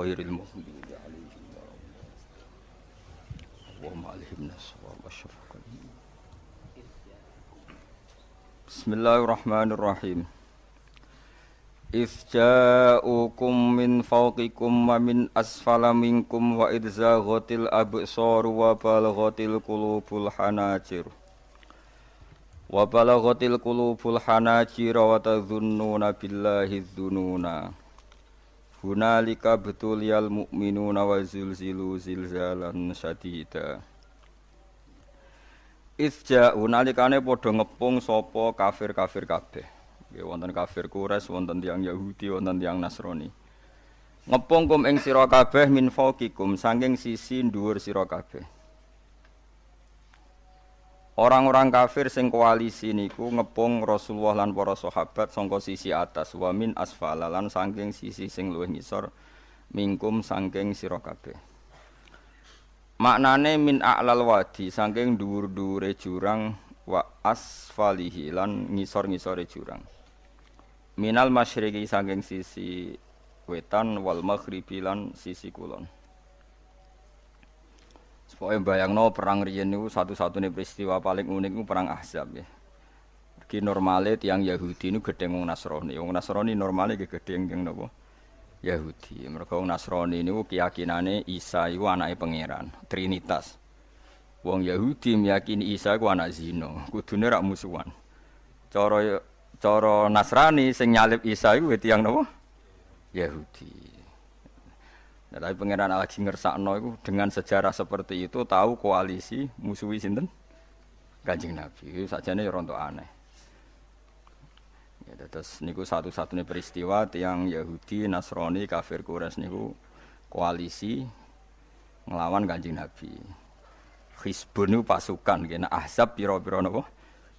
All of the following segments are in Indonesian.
ghairil maghdubi 'alaihim waladdallin. Alihimna shawab wasyafaqan. Bismillahirrahmanirrahim. Ja'ukum min fawqikum wa min asfala minkum wa idzaghatil absar wa balaghatil qulubul hanajir. Wa balaghatil qulubul hanajir wa tadhunnuna billahi dzununa. Hunalika betuliyal mu'minuna wa zulzilu zilzalan syadida. Ja'u nalikane padha ngepung sapa kafir-kafir kabeh. Nggih wonten kafir Quraisy, wonten tiyang Yahudi, wonten tiyang Nasrani. Ngepung kum ing sira kabeh min fawqikum saking sisi dhuwur sira kabeh. Orang-orang kafir sing koalisi niku ngepung Rasulullah lan para sahabat saka sisi atas, wa min asfala lan saking sisi sing luwih ngisor mingkum saking sira kabeh. Maknane min a'lal wadi saking dhuwur-dhuwure jurang wa asfalihi lan ngisor-ngisore jurang. Minal masyriqi saking sisi wetan wal maghribi lan sisi kulon. Supaya bayangno perang riyen niku satu-satunya peristiwa paling unik niku perang Ahzab ya. Iki normale tiyang Yahudi niku gedhe wong Nasrani. Wong Nasrani normale ge gedhe tiyang napa? Yahudi. Mergo wong Nasrani niku keyakinane Isa iku anake pangeran, Trinitas. Wong Yahudi meyakini Isa iku anak zina, kudune rak musuhan. Cara Nasrani sing nyalib Isa iku tiyang napa? Yahudi. Nah, tapi pangeran lagi ngersakno iku dengan sejarah seperti itu tahu koalisi musuhi sinten? Kanjeng Nabi. Sakjane ya rontok aneh. Ya terus niku satu-satunya peristiwa tiyang Yahudi, Nasrani, kafir Quraisy niku koalisi nglawan Kanjeng Nabi. Hizbun niku pasukan nggih. Nah, Ahzab pira-pira napa?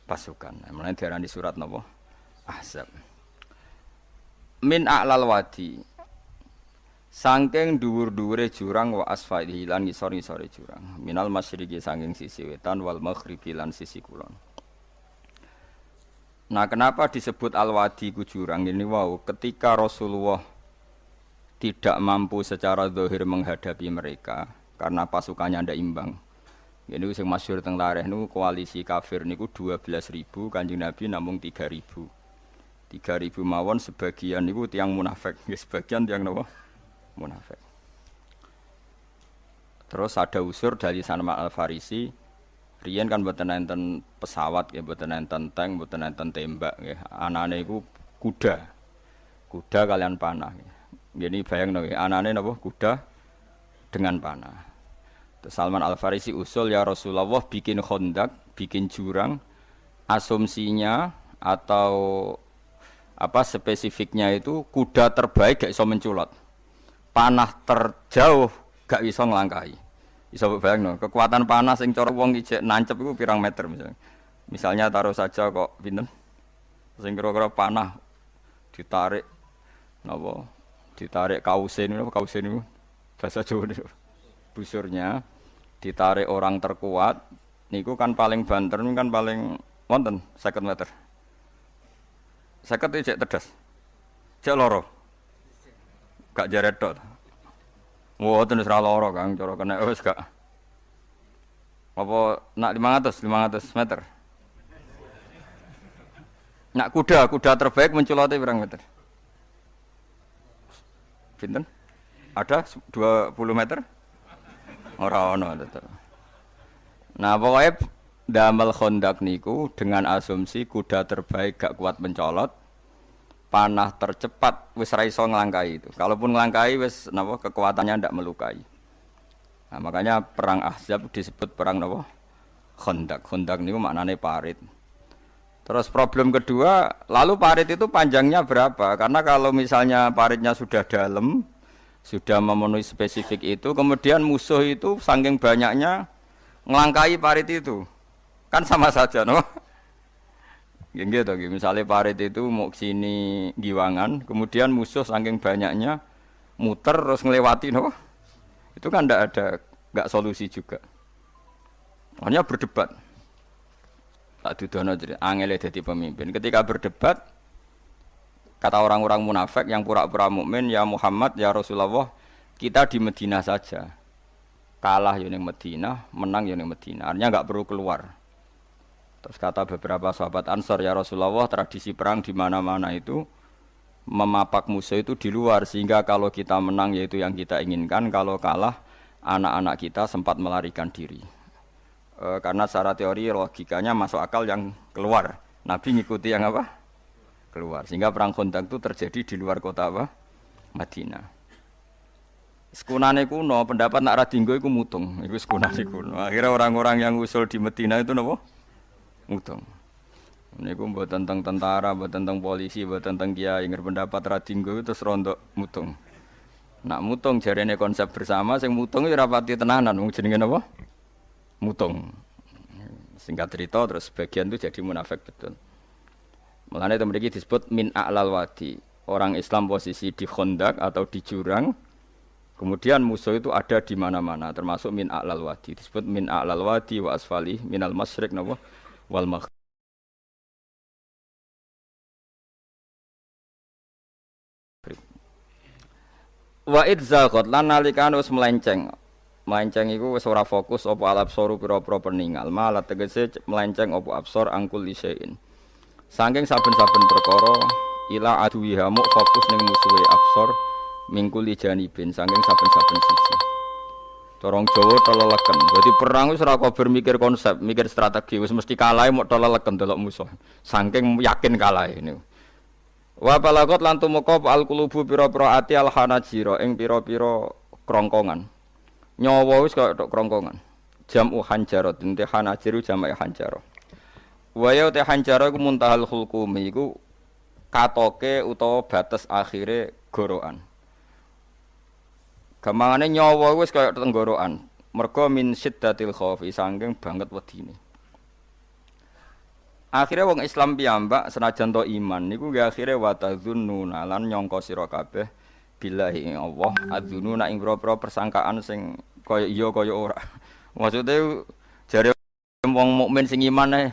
Pasukan. Mulane diarani surat napa? Ahzab. Min a'lal wadi. Sangking dhuwur-dhuwure jurang wa asfalihi lan ngisor-ngisore jurang. Minal masyriqi sangking sisi wetan wal maghribi lan sisi kulon. Nah, kenapa disebut al-wadi ku jurang ini wow, ketika Rasulullah tidak mampu secara zahir menghadapi mereka karena pasukannya ndak imbang. Ini sing masyhur teng lareh niku koalisi kafir niku 12.000, Kanjeng Nabi namung 3.000. 3.000 mawon sebagian niku tiyang munafik, nggih sebagian tiyang napa? Munafik. Terus ada unsur dari Salman Al-Farisi. Riyen kan mboten enten pesawat, nggih mboten enten tank, mboten enten tembak, nggih. Anane iku kuda. Kuda kalian panah. Nggih bayangno nggih, anane napa? Kuda dengan panah. Terus Salman Al-Farisi usul ya Rasulullah bikin khandak, bikin jurang. Asumsinya atau apa spesifiknya itu kuda terbaik gak iso menculot. Panah terjauh gak iso nglangkahi. Iso bayangno, kekuatan panah sing cara wong ijek nancep iku pirang meter misalnya. Misalnya taruh saja kok pinten? Sing kira-kira panah ditarik napa? Ditarik kausen niku bahasa Jawa niku. Busurnya ditarik orang terkuat niku kan paling banter niku kan paling wonten 50 meter. 50 ijek tedas. Jek loro. Gak jaret tok. Wah, tenan ora lara, Kang, cara kena wis gak. Apa nak 500 meter? Nak kuda terbaik menculote pirang meter? Pinten? Ada 20 meter? Ora ono tetep. Nah, pokoknya damel khandak niku dengan asumsi kuda terbaik gak kuat mencolot. Panah tercepat wis ra iso nglangkai itu. Kalaupun nglangkai wis napa kekuatannya ndak melukai. Nah, makanya perang Ahzab disebut perang napa? Khandak. Khandak niku maknane parit. Terus problem kedua, lalu parit itu panjangnya berapa? Karena kalau misalnya paritnya sudah dalam, sudah memenuhi spesifik itu, kemudian musuh itu saking banyaknya nglangkai parit itu. Kan sama saja, no? Gitu, misalnya parit itu mau sini giwangan, kemudian musuh saking banyaknya muter terus ngelewati, no? Itu kan nggak solusi juga. Hanya berdebat. Tak dudono jadi angel dadi pemimpin. Ketika berdebat, kata orang-orang munafik yang pura-pura mukmin, ya Muhammad, ya Rasulullah, Kita di Madinah saja. Kalah yo ning Madinah, menang yo ning Madinah. Artinya enggak perlu keluar. Terus kata beberapa sahabat Ansor, ya Rasulullah, tradisi perang di mana-mana itu memapak musuh itu di luar, sehingga kalau kita menang yaitu yang kita inginkan, kalau kalah anak-anak kita sempat melarikan diri. Karena secara teori logikanya masuk akal yang keluar. Nabi ngikuti yang apa? Keluar. Sehingga perang Khandaq itu terjadi di luar kota apa? Madinah. Sekunane kuno, pendapat nak radinggo iku mutung. Iku sekunane kuno. Akhirnya orang-orang yang usul di Madinah itu napa? Mutung. Niku mboten tentang tentara, mboten tentang polisi, mboten tentang kiai, nger pendapat radinggo itu terus rontok mutung. Nak mutung jarene konsep bersama, sing mutung ya rapati tenanan, wong jenenge napa? Mutung. Singkat cerita terus sebagian itu jadi munafik betul. Mulane itu mriki disebut min a'lal wadi. Orang Islam posisi di Khandaq atau di jurang. Kemudian musuh itu ada di mana-mana, termasuk min a'lal wadi. Disebut min a'lal wadi wa asfali minal masyriq napa wal maghrib. Wa idzaqat lan nalikan wis melenceng. Melenceng iku wis ora fokus apa alabsoru pira-pira peninggal. Malah tegese melenceng apa absor angkul lisein. Saking saben-saben perkara ila aduwiha mu fokus ning musuhe absor mingkuli janibin saking saben-saben sisi. Corong Jawa teleleken. Dadi perang wis ora kok bermikir konsep, mikir strategi, wis mesti kalah mok teleleken delok musuh. Saking yakin kalah niku. Wa balagot lan tumeka al-qulubu pira-pira ati al-hanajira ing pira-pira krongkongan. Nyawa wis kaya tok krongkongan. Jam'u hanjarat, te hanajiru jam'e hanjarah. Wa ya te hanjarah iku muntahal khulqumi iku katoke utawa batas akhire gorokan. Gamangane nyawa wis kaya tenggorokan, merga min syiddatil khaufi saking banget wedine. Akhire wong Islam piyambak senajan to iman niku nggih akhire wa tadzunnuna lan nyangka sira kabeh billahi Allah adzununa ing pira-pira persangkaan sing kaya iya kaya ora. Maksude jare wong mukmin sing iman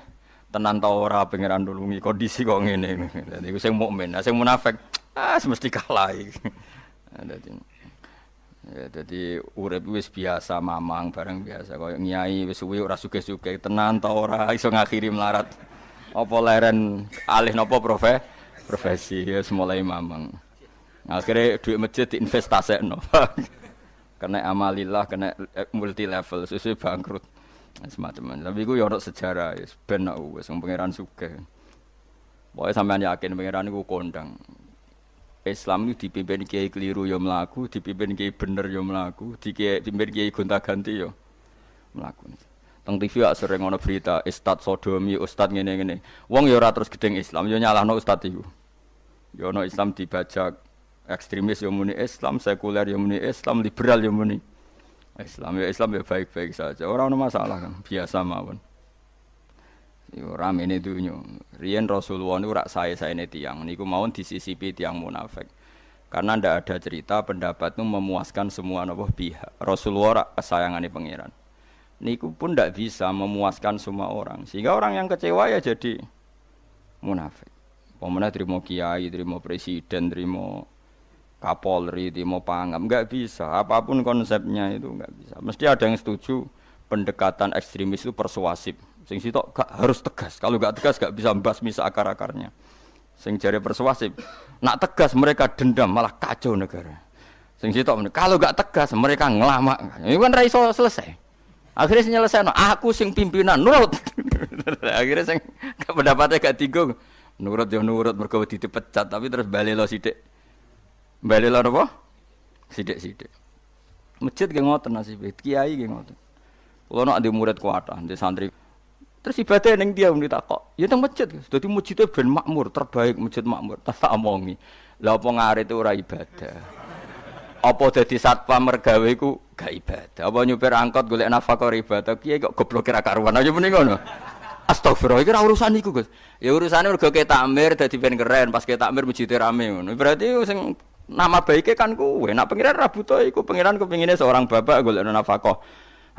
tenan ta ora pangeran nulungi kondisi kok ngene. Dadi iku sing mukmin, sing munafik mesti kalah iki. Jadi urip wis biasa mamang bareng biasa kaya nyai wis suwi ora sugih-sugih tenan ta ora iso ngakhiri melarat apa leren alih napa profesi ya mulai mamang akhire duit masjid diinvestasekno kena amalillah kena multi level sesuai bangkrut semacam tapi iku ya ono sejarah wis ben wis pangeran sugih pokoke sampean yakin pangeran iku kondang Islam itu dipimpin kiai keliru ya mlaku, dipimpin kiai bener ya mlaku, dipimpin kiai gonta-ganti ya mlaku. Teng TV ya sering ana berita ustaz sodomi, ustaz ngene-ngene. Wong ya ora terus gedeng Islam, ya nyalahno ustaz iku. Ya ana Islam dibajak, ekstremis ya muni Islam, sekuler ya muni Islam, liberal ya muni Islam. Ya Islam ya baik-baik saja. Ora ana masalah kan, biasa mawon. Yo ramene dunyo. Riyen Rasulullah niku rak sae-saene tiyang niku mawon disisipi tiyang munafik. Karena ndak ada cerita pendapat itu memuaskan semua napa pihak. Rasulullah rak kesayangane pangeran. Niku pun ndak bisa memuaskan semua orang. Sehingga orang yang kecewa ya jadi munafik. Pemene trimo kiai, trimo presiden, trimo Kapolri, trimo pangam, enggak bisa. Apapun konsepnya itu enggak bisa. Mesti ada yang setuju pendekatan ekstremis itu persuasif. Sing sitok gak harus tegas. Kalau gak tegas gak bisa membasmi akar-akarnya. Sing jare persuasif. Nak tegas mereka dendam malah kacau negara. Sing sitok kalau gak tegas mereka ngelamak. Ini kan ra iso selesai. Akhirnya sing nyelesaino aku sing pimpinan nurut. Akhirnya sing pendapatnya gak tinggung. Nurut ya nurut mergo dipecat tapi terus balelo sithik. Balelo apa? Sithik-sithik. Masjid ge ngoten nasibe, kiai ge ngoten. Kulo nek ndek murid kuwatah, ndek santri terus ibadah ning dia muni takok. Ya teng masjid. Dadi masjid ben makmur, terbaik masjid makmur. Tak omongi. Lah apa ngarit ora ibadah? Apa dadi satpam mergawe iku gak ibadah? Apa nyupir angkot golek nafkah ibadah? Kiye kok goblok kira karuan aja muni ngono. Astagfirullah, iki ora urusan iku, Gus. Ya urusane mergo ke takmir dadi ben keren, pas ke takmir masjid rame ngono. Berarti sing nama baike kan kuwe. Nek pengiran ra butuh iku pengiran kepingine seorang bapak golek nafkah.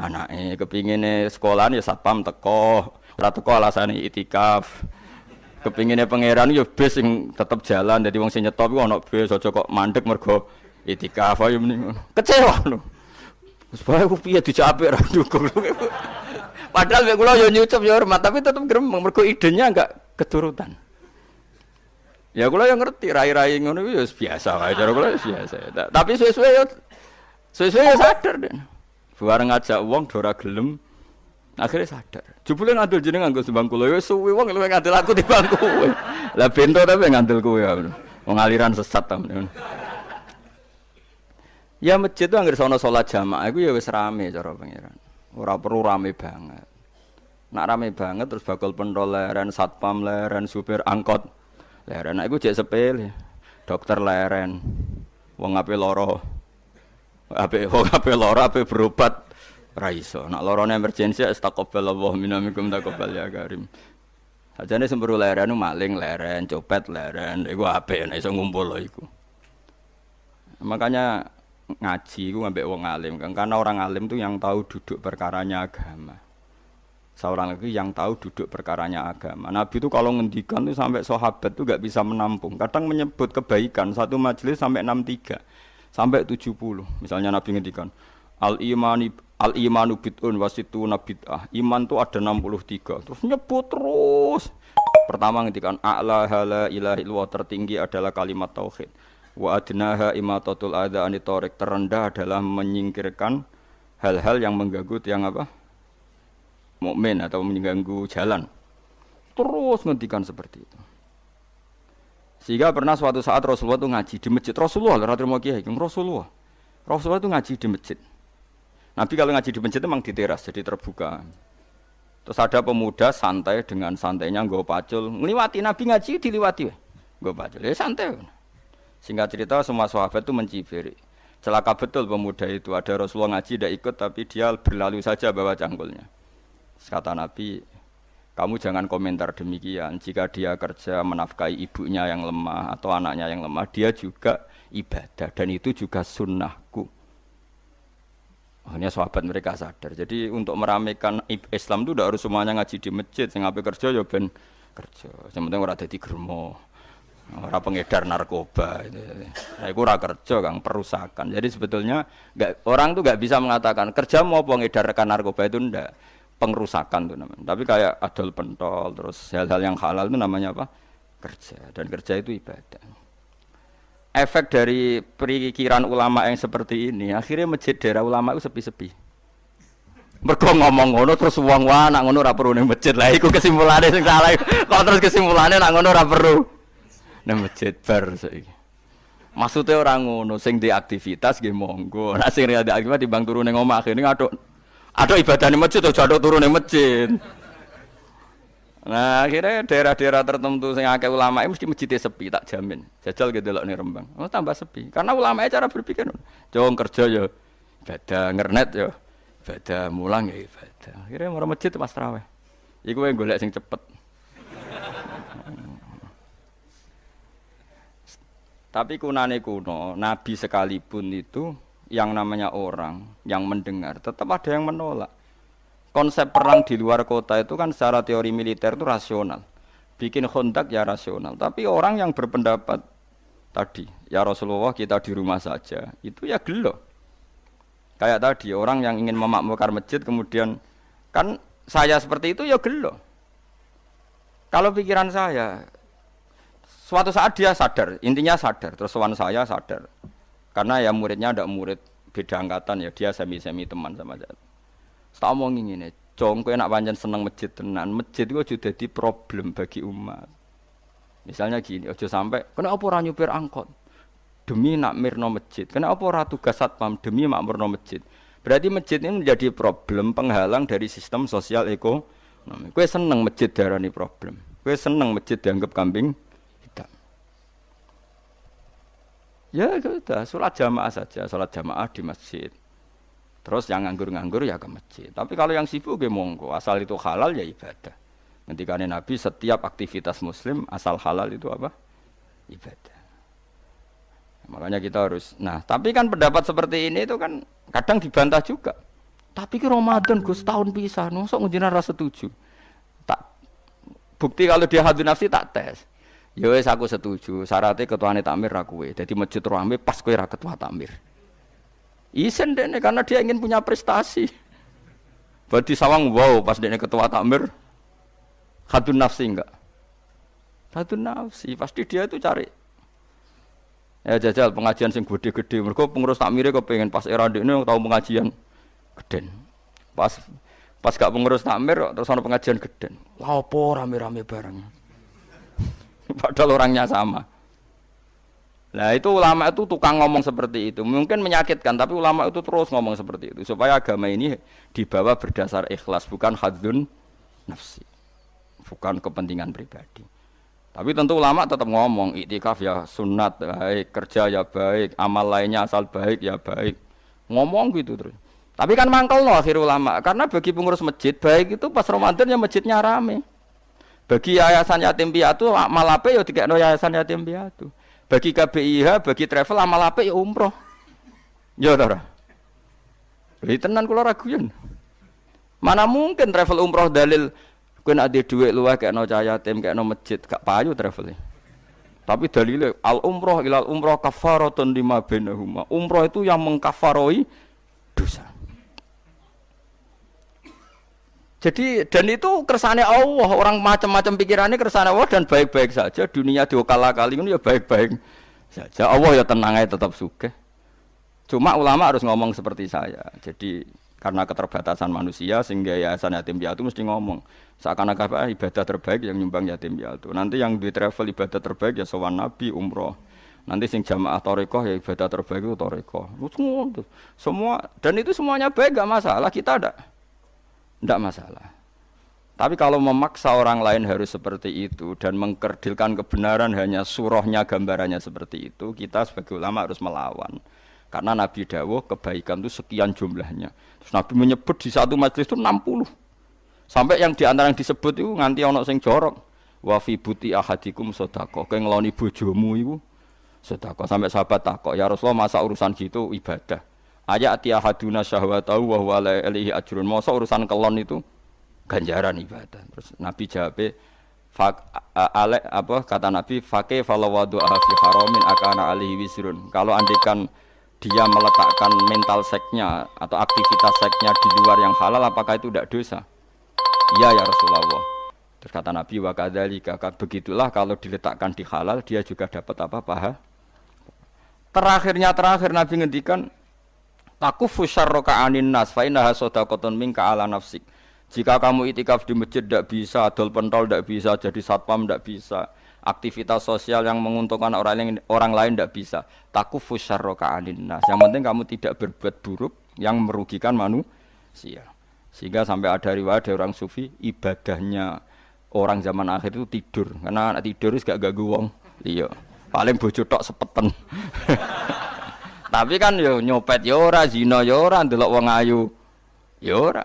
Anake kepingine sekolahan ya satpam teko, ora teko alasane itikaf. Kepingine pangeran ya bis sing tetep jalan, dadi wong sing nyetop iku ana bis aja kok mandek mergo Itikaf ayo mending. Kecewa lho. Wis bae ku piye dicapik ra ndukung. Padahal mek kula yo nyucup yo hormat tapi tetep gremeng mergo idenya enggak keturutan. Ya kula yang ngerti rai-rai ngono kuwi ya biasa wae cara kula biasa. Tapi suwe-suwe yo sadar den. Bareng ngajak wong do ora gelem akhirnya sadar. Jebule ngandel jeneng nganggo sembang kula yo suwe wong luwih ngandel aku timbang kowe. Lah bento tapi ngandel kowe ya. Wong aliran sesat ta. Ya masjid itu anggere sono salat jamaah iku ya wis rame cara pangeran. Ora perlu rame banget. Nak rame banget terus bakal pentol leren, satpam leren, supir angkot leren. Nah iku jek sepele. Dokter leren. Wong ape lara. Ape lara ape berobat ra iso. Nak larane emergensi astagfirullah minamikum taqabbal ya karim. Sajane semburu leren maling leren, copet leren. Iku ape nek iso ngumpul lho iku. Makanya ngaji ku ngambek wong alim kan karena orang alim itu yang tahu duduk perkaranya agama. Seorang lagi yang tahu duduk perkaranya agama. Nabi itu kalau ngendikan itu sampai sahabat itu enggak bisa menampung. Kadang menyebut kebaikan satu majelis sampai 63 sampai 70. Misalnya Nabi ngendikan al imanu bid'un wasituna bid'ah. Iman itu ada 63. Terus nyebut terus. Pertama ngendikan a'la la ilaha illallah tertinggi adalah kalimat tauhid. Wa adnaha imatatul adza anitorik terendah adalah menyingkirkan hal-hal yang mengganggu tiang apa? Mukmin atau mengganggu jalan. Terus ngendikan seperti itu. Sehingga pernah suatu saat Rasulullah itu ngaji di masjid. Rasulullah itu ngaji di masjid. Nabi kalau ngaji di masjid itu memang di teras jadi terbuka. Terus ada pemuda santai dengan santainya nggo pacul, ngliwati Nabi ngaji diliwati wae. Nggo pacul. Ya santai. Singkat cerita semua sahabat itu mencibir. Celaka betul pemuda itu. Ada Rasulullah ngaji tidak ikut tapi dia berlalu saja bawa cangkulnya. Kata Nabi, kamu jangan komentar demikian. Jika dia kerja menafkahi ibunya yang lemah atau anaknya yang lemah, dia juga ibadah dan itu juga sunnahku. Akhirnya sahabat mereka sadar. Jadi untuk meramaikan Islam itu tidak harus semuanya ngaji di masjid. Sing ape kerja ya ben kerja. Yang penting ora dadi germo. Orang pengedar narkoba itu. Nah, itu ora kerja Kang, perusakan. Jadi sebetulnya orang tuh enggak bisa mengatakan kerja mau pengedarkan narkoba itu ndak, pengrusakan tuh namanya. Tapi kayak adol pentol terus hal-hal yang halal itu namanya apa? Kerja. Dan kerja itu ibadah. Efek dari pikiran ulama yang seperti ini, akhirnya masjid daerah ulama itu sepi-sepi. Mergo ngomong ngono terus wong wae nak ngono ora perlu ning masjid. Lah iku kesimpulane sing salah. Kok terus kesimpulane nak ngono ora perlu nang masjid bar saiki. Maksude ora ngono, sing di aktivitas nggih monggo. Nek sing ada aktivitas timbang turu ning omah kene aduk ibadahne masjid aja aduk turu ning masjid. Nah, akhirnya daerah-daerah tertentu sing akeh ulama mesti masjidnya sepi, tak jamin. Jajal gitu delok ning Rembang. Oh, tambah sepi. Karena ulama cara berpikir, jong kerja ya ibadah, ngernet ya ibadah, mulang ya ibadah. Akhirnya marang masjid pas tarawih. Iku wae golek sing cepet. Tapi kunane kuno, Nabi sekalipun itu yang namanya orang yang mendengar, tetap ada yang menolak. Konsep perang di luar kota itu kan secara teori militer itu rasional. Bikin kontak ya rasional. Tapi orang yang berpendapat tadi, ya Rasulullah kita di rumah saja, itu ya gelo. Kayak tadi, orang yang ingin memakmurkan masjid kemudian, kan saya seperti itu ya gelo. Kalau pikiran saya, suatu saat dia sadar, intinya sadar, terus sowan saya sadar. Karena ya muridnya ada murid beda angkatan ya, dia semi-semi teman sama saya. Tak omongin ngene, jong kowe nak pancen seneng masjid tenan, masjid itu aja dadi problem bagi umat. Misalnya gini, aja sampai kenapa ora nyupir angkot demi nak mirno masjid, kenapa ora tugas satpam demi makmurno masjid. Berarti masjid ini menjadi problem penghalang dari sistem sosial ekonomi. Kowe seneng masjid darani problem. Kowe seneng masjid dianggap kambing hitam. Ya sudah, sholat jamaah saja, sholat jamaah di masjid. Terus yang nganggur-nganggur ya ke masjid. Tapi kalau yang sibuk ya monggo, asal itu halal ya ibadah. Ngendikane Nabi setiap aktivitas muslim asal halal itu apa? Ibadah. Makanya kita harus. Nah, tapi kan pendapat seperti ini itu kan kadang dibantah juga. Tapi ki Ramadan Gus tahun pisah, mosok njenengan ra setuju. Tak bukti kalau dia hadun nafsi tak tes. Ya wis aku setuju. Syaratnya ketuane takmir ra kowe. Dadi masjid rame pas kowe ra ketua takmir. Isen dene karena dia ingin punya prestasi. Berarti sawang wow pas dene ketua takmir hadun nafsi enggak? Hadun nafsi pasti dia itu cari. Ya jajal pengajian sing gede-gede. Mergo pengurus takmire kepengin pas era ndekne tau pengajian geden. Pas gak pengurus takmir terus ana pengajian geden. Wah opo rame-rame bareng. Padahal orangnya sama. Nah itu ulama itu tukang ngomong seperti itu. Mungkin menyakitkan tapi ulama itu terus ngomong seperti itu supaya agama ini dibawa berdasar ikhlas bukan hadzun nafsi. Bukan kepentingan pribadi. Tapi tentu ulama tetap ngomong iktikaf ya sunat baik, kerja ya baik, amal lainnya asal baik ya baik. Ngomong gitu terus. Tapi kan mangkel loh akhir ulama karena bagi pengurus masjid baik itu pas Ramadan ya masjidnya rame. Bagi yayasan yatim piatu amal apik ya dikekno yayasan yatim piatu. Bagi KBIH, bagi travel amal apik ya umroh. Ya ora. Iki tenan kula raguyen. Mana mungkin travel umroh dalil kowe nek ade dhuwit luwih kekno cah yatim kekno masjid gak payu travel. Tapi dalile al umroh ilal umroh kafaratun lima bainahuma. Umroh itu yang mengkafaroi dosa. Jadi dan itu kersane Allah, orang macam-macam pikirannya kersane Allah dan baik-baik saja. Dunia diokal-akali itu ya baik-baik saja. Allah ya tenang aja tetap sugih. Cuma ulama harus ngomong seperti saya. Jadi karena keterbatasan manusia sehingga yayasan yatim piatu mesti ngomong seakan-akan ibadah terbaik yang nyumbang yatim piatu. Nanti yang di travel ibadah terbaik ya sowan nabi umroh. Nanti sing jamaah thariqah ya ibadah terbaik itu thariqah. Semua dan itu semuanya baik enggak masalah, kita tidak masalah. Tapi kalau memaksa orang lain harus seperti itu dan mengkerdilkan kebenaran hanya surahnya gambarannya seperti itu, kita sebagai ulama harus melawan. Karena Nabi dawuh kebaikan itu sekian jumlahnya. Terus Nabi menyebut di satu majelis itu 60. Sampai yang di antara yang disebut itu nganti ana sing jorok. Wa fi buti ahadikum sedekah. Kowe ngeloni bojomu iku sedekah. Sampai sahabat takok, "Ya Rasulullah, masa urusan gitu ibadah?" Ayati ahaduna syahwatahu wa huwa alaihi ajrun. Masa urusan kelon itu ganjaran ibadah. Terus Nabi jawab, kata Nabi, "Faqih falawadu fi haramin akana alaihi wisrun." Kalau andikan dia meletakkan mental seksnya atau aktivitas seksnya di luar yang halal, apakah itu tidak dosa? Iya ya Rasulullah. Terus kata Nabi, "Wa kadzalika," begitulah kalau diletakkan di halal dia juga dapat apa paha. Terakhir Nabi ngendikan takufu syarraka anin nas fa innaha shadaqatun minka ala nafsik. Jika kamu itikaf di masjid tidak bisa, adol pentol tidak bisa, jadi satpam tidak bisa, aktivitas sosial yang menguntungkan orang lain tidak bisa. Takufu syarraka anin nas. Yang penting kamu tidak berbuat buruk yang merugikan manusia. Sehingga sampai ada riwayat dari orang sufi ibadahnya orang zaman akhir itu tidur. Karena anak tidur wis gak ganggu wong. Iya. Paling bojo tok sepeten. Tapi kan yo nyopet yo ora, zina yo ora, ndelok wong ayu yo ora.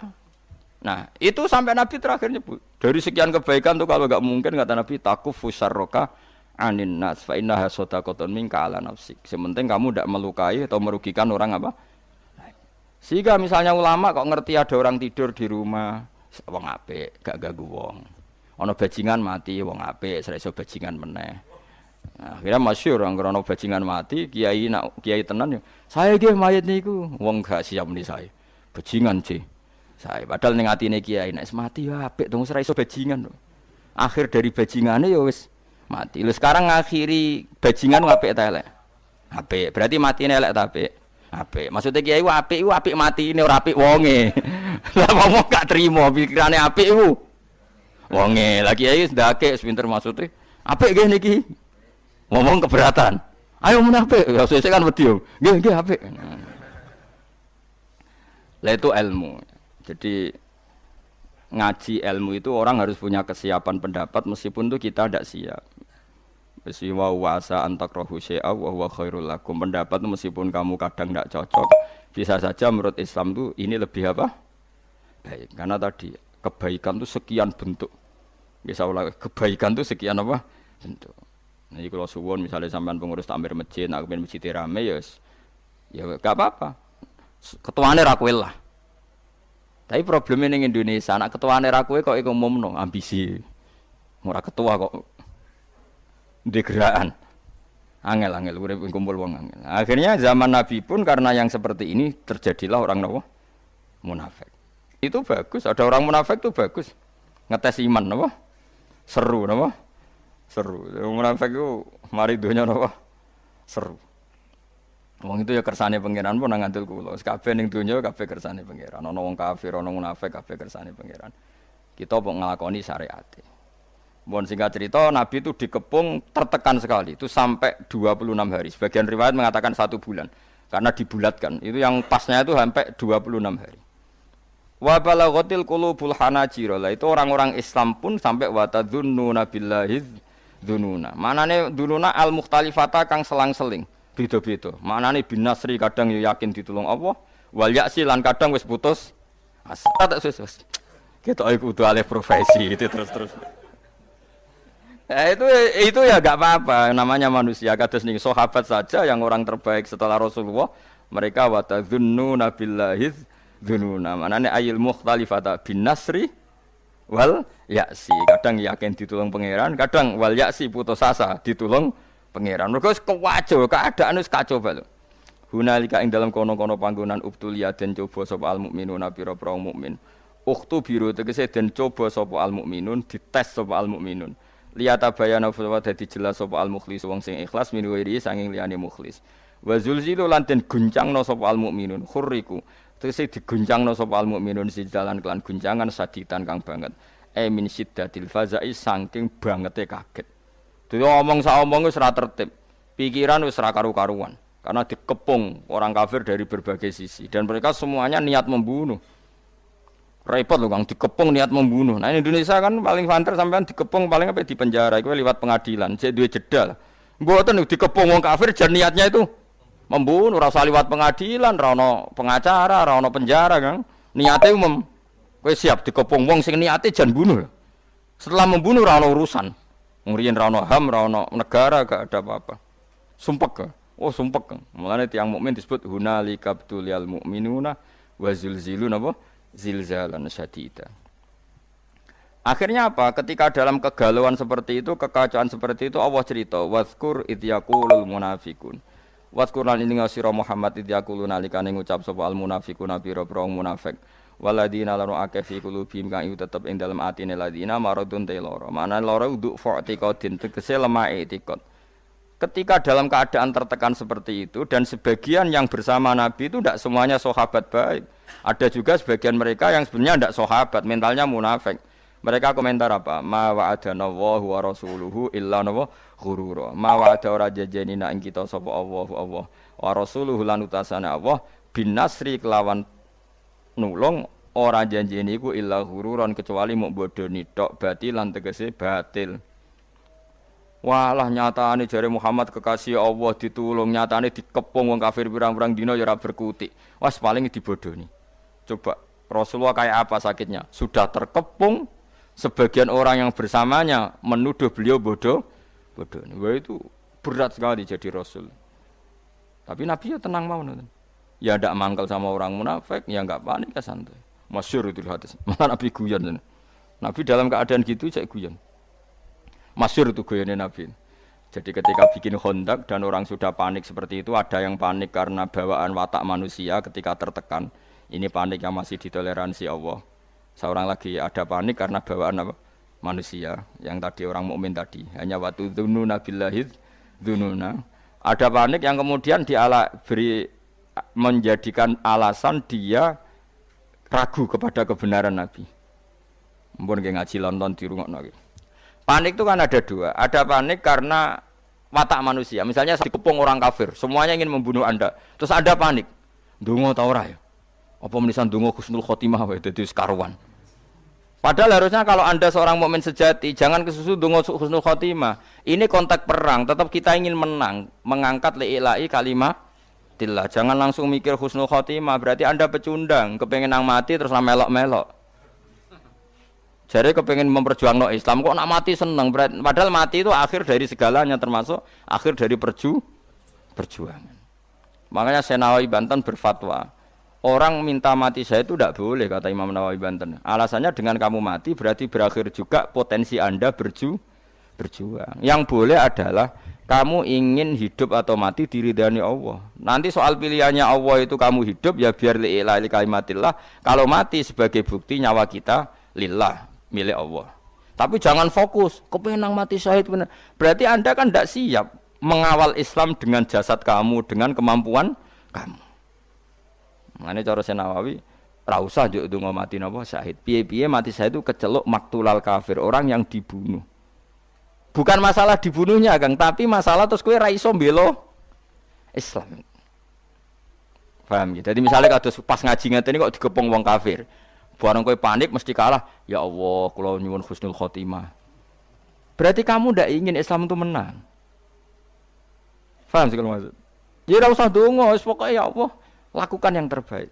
Nah, itu sampai Nabi terakhir nyebut. Dari sekian kebaikan tuh kalau enggak mungkin kata Nabi takufu syarraka anin nas fa innaha shadaqatun minka ala nafsik. Sementing kamu tidak melukai atau merugikan orang apa? Sehingga misalnya ulama kok ngerti ada orang tidur di rumah, wong apik, gak ganggu wong. Ana bajingan mati, wong apik, ora iso bajingan meneh. Nah, akhirnya masyhur orang krono bajingan mati, kiai tenan ya. Saya nggih mayit niku, wong gak siap muni saya. Bajingan sih. Saya padahal ning atine kiai nek mati ya apik dong ora iso bajingan. Akhir dari bajingane ya wis mati. Lha sekarang ngakhiri bajingan apik ta elek? Apik. Berarti matine elek ta apik? Apik. Maksudnya kiai apik iku apik matine ora apik wonge. Lah wong gak trimo pikirane apik iku. Wonge. Lah kiai ndake pinter maksudnya apik nggih niki. Ngomong keberatan. Ayo menapik. Ya sesuk kan wedi yo. Nggih apik. Lah itu ilmu. Jadi ngaji ilmu itu orang harus punya kesiapan pendapat meskipun itu kita tidak siap. Wa wasa antakrahu syai'a wa huwa khairul lakum. Pendapat itu meskipun kamu kadang tidak cocok, bisa saja menurut Islam itu ini lebih apa? Baik. Karena tadi kebaikan itu sekian bentuk. Bisa ulang kebaikan itu sekian apa? Bentuk. Nah, kalau suwon misalnya sampean pengurus takmir masjid, nak pengen masjid rame ya gak apa-apa. Ketuane ra kowe lah. Tapi problemnya ning Indonesia, anak ketuane ra kowe kok iku umumno ambisi. Ora ketua kok. di gerakan. Angel urip kumpul wong angel. Akhirnya zaman Nabi pun karena yang seperti ini terjadilah orang napa? Munafik. Itu bagus, ada orang munafik itu bagus. Ngetes iman napa? Seru napa? Seru. Munafik itu mari donya napa? Seru. Wong itu ya kersane pangeran pun nang ngandel kula. Kabeh ning donya kabeh kersane pangeran. Ana wong kafir, ana munafik kabeh kersane pangeran. Kita kok nglakoni syariate. Mohon singkat cerita, Nabi itu dikepung tertekan sekali. Itu sampai 26 hari. Sebagian riwayat mengatakan 1 bulan. Karena dibulatkan. Itu yang pasnya itu sampai 26 hari. Wa balaghatil qulubul hanajir. Itu orang-orang Islam pun sampai wa tadzunnuna billahi dzununa. Manane dzununa al-mukhtalifata kang selang-seling. Beda-beda. Manane bin nasri kadang yo yakin ditulung Allah, wal yaksi lan kadang wis putus asa. Tak wis. Kita kudu alih profesi itu terus. Itu ya enggak apa-apa, namanya manusia. Kados ning sahabat saja yang orang terbaik setelah Rasulullah, mereka wa tadzunnuna billahi dzununa. Manane ayil mukhtalifata bin nasri wal yaksi. Kadang yakin ditulung pangeran, kadang wal yaksi putus asa ditulung pangeran. Mergo wis kewajo, keadaan wis kacau bae. Hunalika ing dalam kono-kono panggonan ubtulia den coba sapa al mukminuna pira-pira mukmin. Ukhtu biru tegese den coba sapa al mukminun, dites sapa al mukminun. Liyata bayana fa dadi jelas sapa al mukhlis wong sing ikhlas min wiri sanging liyane mukhlis. Wa zulzilu lan den guncangna sapa al mukminun khurriku. Tegese diguncangna sapa al mukminun sidalan kelan guncangan saditan kang banget. Min siddatil fazai saking bangete kaget. Dadi omong sak omong wis ora tertib. Pikiran wis ora karu-karuan karena dikepung orang kafir dari berbagai sisi dan mereka semuanya niat membunuh. Repot lho Kang, dikepung niat membunuh. Nah, Indonesia kan paling banter sampean dikepung paling apa di penjara iku liwat pengadilan. Cek duwe jeda. Mboten dikepung wong kafir jan niatnya itu membunuh, ora usah liwat pengadilan, ora ono pengacara, ora ono penjara, Kang. Niate umum. Kowe siap dikepung wong sing niate jan bunuh. Setelah membunuh ora ono urusan. Ngriyen ra ono HAM, ra ono negara, gak ada apa-apa. Sumpek. Oh, sumpek. Mulane tiyang mukmin disebut hunalika btulial mukminuna wa zulzilun apa? Zilzalan syadida. Akhirnya apa? Ketika dalam kegalauan seperti itu, kekacauan seperti itu Allah cerita, wazkur id yaqulul munafiqun. Wazkur lan ing sira Muhammad id yaqulun nalikane ngucap sapa al munafiqun pira-pira munafik. Waladina lanu akeh fi qulubihim kang iku tetep ing dalem atine ladina maradun te lara. Mana lara uduk fa'tiqadin tegese lemah etikad. Ketika dalam keadaan tertekan seperti itu dan sebagian yang bersama Nabi itu tidak semuanya sahabat baik. Ada juga sebagian mereka yang sebenarnya tidak sahabat, mentalnya munafik. Mereka komentar apa? Ma wa'adana Allahu wa rasuluhu illa ghurura. Ma wa'ada ora jajanina ing kita sapa Allah wa rasuluhu lan utasane Allah bin nasri kelawan nulung ora janjine iku illa ghururan kecuali muk bodoni tok batilan tegese batil. Walah nyatane jare Muhammad kekasih Allah ditulung, nyatane dikepung wong kafir pirang-pirang dina ya ora berkutik. Wes paling dibodoni. Coba Rasulullah kayak apa sakitnya? Sudah terkepung, sebagian orang yang bersamanya menuduh beliau bodoh. Wah itu berat sekali jadi Rasul. Tapi Nabi ya tenang mau nonton. Ya tidak mangkal sama orang munafik, ya enggak panik, ya santai. Masyhur itu hadis. Malah Nabi guyon. Nabi dalam keadaan gitu cek guyon. Masyhur itu guyonnya Nabi. Jadi ketika bikin Khandaq dan orang sudah panik seperti itu, ada yang panik karena bawaan watak manusia ketika tertekan. Ini panik yang masih ditoleransi Allah. Seorang lagi ada panik karena bawaan apa? Manusia yang tadi orang mukmin tadi. Hanya watu dzununa billahi dzununa. Ada panik yang kemudian beri menjadikan alasan dia ragu kepada kebenaran Nabi. Mumpun nggih ngaji London di rungokno iki. Panik itu kan ada dua. Ada panik karena watak manusia. Misalnya dikepung orang kafir, semuanya ingin membunuh Anda. Terus Anda panik. Ndonga ta ora ya? Apa menisan ndonga husnul khotimah wae dadi sekaruan. Padahal harusnya kalau Anda seorang mukmin sejati, jangan kesusu ndonga husnul khotimah. Ini konteks perang, tetap kita ingin menang, mengangkat li'ilai kalimatillah. Jangan langsung mikir husnul khotimah, berarti Anda pecundang, kepengen nang mati terus melok-melok. Jadi kepengen memperjuangkan Islam kok nak mati seneng, padahal mati itu akhir dari segalanya, termasuk akhir dari perjuangan. Makanya Syekh Nawawi Banten berfatwa, orang minta mati saya itu tidak boleh, kata Imam Nawawi Banten. Alasannya dengan kamu mati berarti berakhir juga potensi Anda berjuang. Yang boleh adalah kamu ingin hidup atau mati diridani Allah. Nanti soal pilihannya Allah itu kamu hidup ya biar li'ilah kalimatillah. Kalau mati sebagai bukti nyawa kita lillah, milik Allah. Tapi jangan fokus, kepenang mati syahid benar. Berarti Anda kan tidak siap mengawal Islam dengan jasad kamu, dengan kemampuan kamu. Ini cara Nawawi, ra usah njuk ndonga mati napa syahid. Piye-piye mati syahid itu keceluk maktulal kafir, orang yang dibunuh. Bukan masalah dibunuhnya, Kang, tapi masalah terus kowe ra iso mbela Islam. Paham gitu. Jadi misalnya kados pas ngaji ngene kok digepung wong kafir. Barang kowe panik mesti kalah. Ya Allah, kula nyuwun husnul khotimah. Berarti kamu ndak ingin Islam itu menang. Paham sih kalau maksud? Ya ora usah donga, wis pokoke ya Allah, lakukan yang terbaik.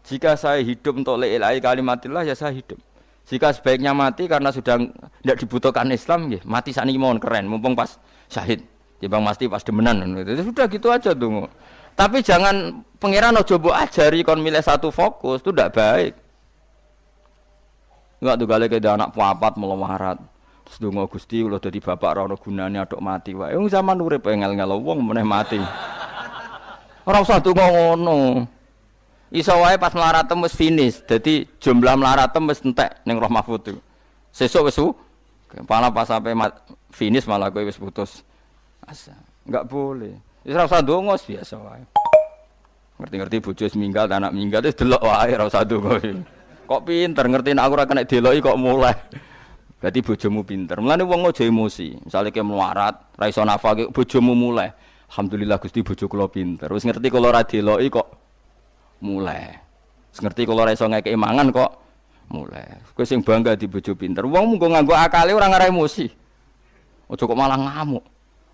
Jika saya hidup untuk la ilaha kalimatillah ya saya hidup. Jika sebaiknya mati karena sudah tidak dibutuhkan Islam, ya, mati sakniki mawon keren, mumpung pas syahid. Timbang mati pas demenan. Itu sudah gitu aja tuh. Tapi jangan pangeran ojo mbok ajari kon milih satu fokus, itu tidak baik. Enggak tuh gale ke anak papat melawarat. Terus donga Gusti kula dadi bapak ora ono gunane aduk mati wae. Wong zaman urip engel-engel wong meneh mati. Ora usah donga ngono. Iso wae pas mlaratem wis finish. Dadi jumlah mlaratem wis entek ning Roh Mahfud itu. Sesuk wis kepala pas sampai finish malah kowe wis putus asa. Enggak boleh. Wis ora usah ndonga biasa wae. Ngerti-ngerti bojo wis minggal, anak minggal wis delok wae ora usah ndonga. Kok pinter ngerti nek aku ora kena deloki kok mulai. Berarti bojomu pinter. Mulane wong aja emosi. Misale ke melarat, ra iso nafake bojomu mulai. Alhamdulillah Gusti bojo kula pinter. Wis ngerti kula ora deloki kok mulai. Ngerti kalau ora iso ngekeki mangan kok mulai. Kowe sing bangga di bojo pinter. Wong mung nganggo akale ora ngara emosi. Ojo kok malah ngamuk.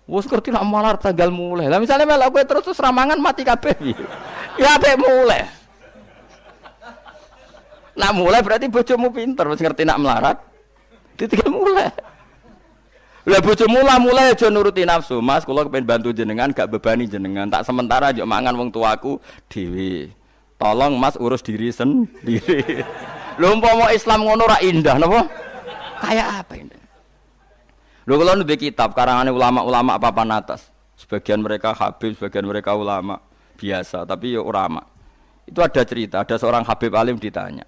Wes ngerti nak malah tanggal mulai. Lah misale melok kowe terus ramangan mati kabeh. Ya apik mulai. Nak mulai berarti bojomu pinter, wis ngerti nak melarat. Ditinggal mulai. Lah bojomu lah mulai aja nuruti nafsu. Mas, kula kepengin bantu jenengan gak bebani jenengan. Tak sementara aja mangan wong tuaku dhewe. Tolong Mas urus diri sendiri. Lho umpama Islam ngono ra indah napa? Kayak apa ini? Lho kula nulis kitab karangane ulama-ulama papan atas. Sebagian mereka habib, sebagian mereka ulama biasa, tapi ya ulama. Itu ada cerita, ada seorang habib alim ditanya.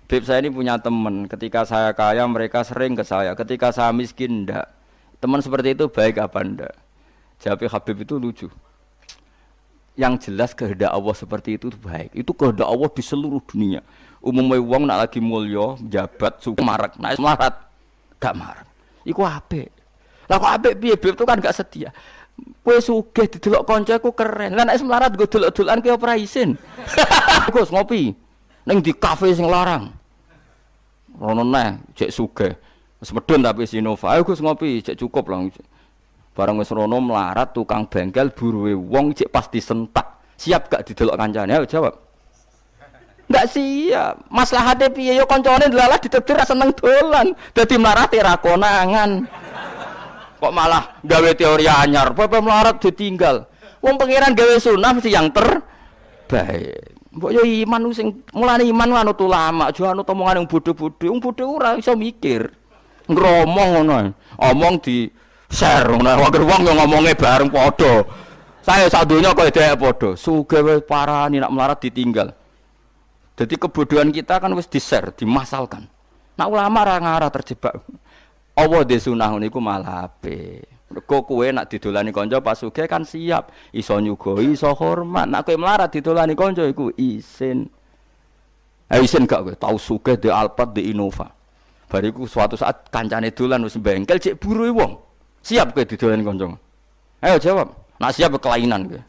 Habib saya ini punya teman, ketika saya kaya mereka sering ke saya, ketika saya miskin enggak. Teman seperti itu baik apa enggak? Jawab Habib itu lucu. Yang jelas kehendak Allah seperti itu baik. Itu kehendak Allah di seluruh dunia. Umumnya wong nak lagi mulya, jabat, suku marak, naik melarat, gak marak. Iku apik. Lah kok apik piye? Beb itu kan gak setia. Kowe sugih didelok kancaku keren. Lah nek melarat nggo delok-delokan ki ora isin. Gus ngopi ning di kafe sing larang. Rono neh cek sugih. Wis medun tapi Sinova. Ayo Gus ngopi, cek cukup lah. Barang wis rono melarat tukang bengkel buruwe wong cek pasti sentak. Siap gak didelok kancane? Ayo jawab. Enggak siap. Maslahate piye yo kancane delalah ditebdir ra seneng dolan. Dadi mlarate ra konangan. Kok malah gawe teori anyar, bapak melarat ditinggal. Wong pangeran gawe sunah mesti yang terbaik. Mbok yo iman sing mulane iman anut ulama, aja anut omongan yang bodho-bodho. Wong bodho ora iso mikir. Ngromong ngono. Omong di share ngono. Wong yo ngomongnya bareng padha. Saya sadonya kok dhek padha. Sugih wis parani nak melarat ditinggal. Jadi kebodohan kita kan wis di-share, dimasalkan. Nak ulama ora ngarah terjebak. Allah de sunah niku malah apik. Mergo kowe nak didolani kanca pas sugih kan siap, iso nyugoi, iso hormat. Nak kowe melarat didolani kanca iku isin. Isin gak kowe tau sugih de Alphard de Innova. Bariku suatu saat kancane dolan wis bengkel cek buruhe wong. Siap kowe didolani kanca. Ayo jawab. Nak siap kelainan kowe.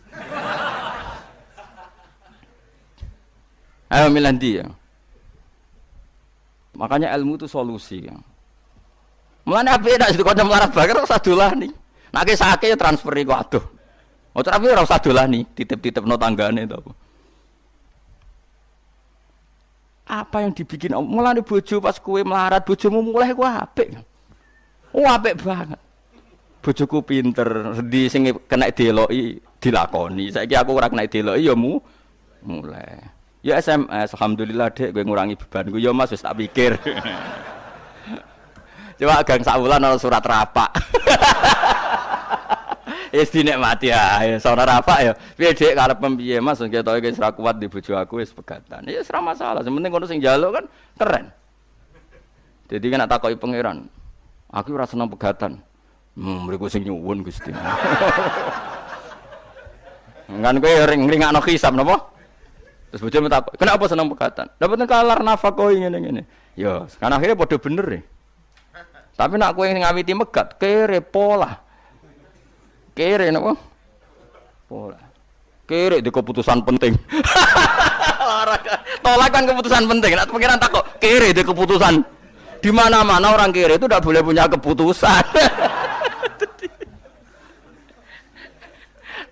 Ayo milih ndi ya. Makanya ilmu itu solusi ya. Mulane apik nek kanca melarat bakar ora usah dolani. Nek sakake ya transferi kok aduh. Ora tapi ora usah dolani, titip-titipno tanggane to. Apa yang dibikin mulane bojo pas kowe melarat bojomu mulai ku apik. Oh apik banget. Bojoku pinter, di sing kena deloki dilakoni. Saiki aku ora kena deloki ya mulai. Ya SMS, alhamdulillah Dek kowe ngurangi bebanku. Ya Mas wis tak pikir. Coba gang saulan ana surat rapak. Wis dinikmati ya, saudara rapak ya. Piye Dik karep piye Mas ketoke wis ra kuat di bojo aku wis pegatan. Ya wis ra masalah, sementing kono sing njaluk kan keren. Jadi kan tak takoki pangeran. Aku ora seneng pegatan. Mriku sing nyuwun Gusti. Ngan kowe ring-ringakno hisab napa? Terus bojomu takok, "Kenapa seneng pegatan?" Dapat kalar nafkah ngene-ngene. Ya, kan akhirnya padha bener ya. Tapi nak kowe ngawiti megat, kere pola. Kere napa? Pola. Kere di keputusan penting. Tolak kan keputusan penting. Nak pikiran takok, kere di keputusan. Di mana-mana orang kere itu tidak boleh punya keputusan.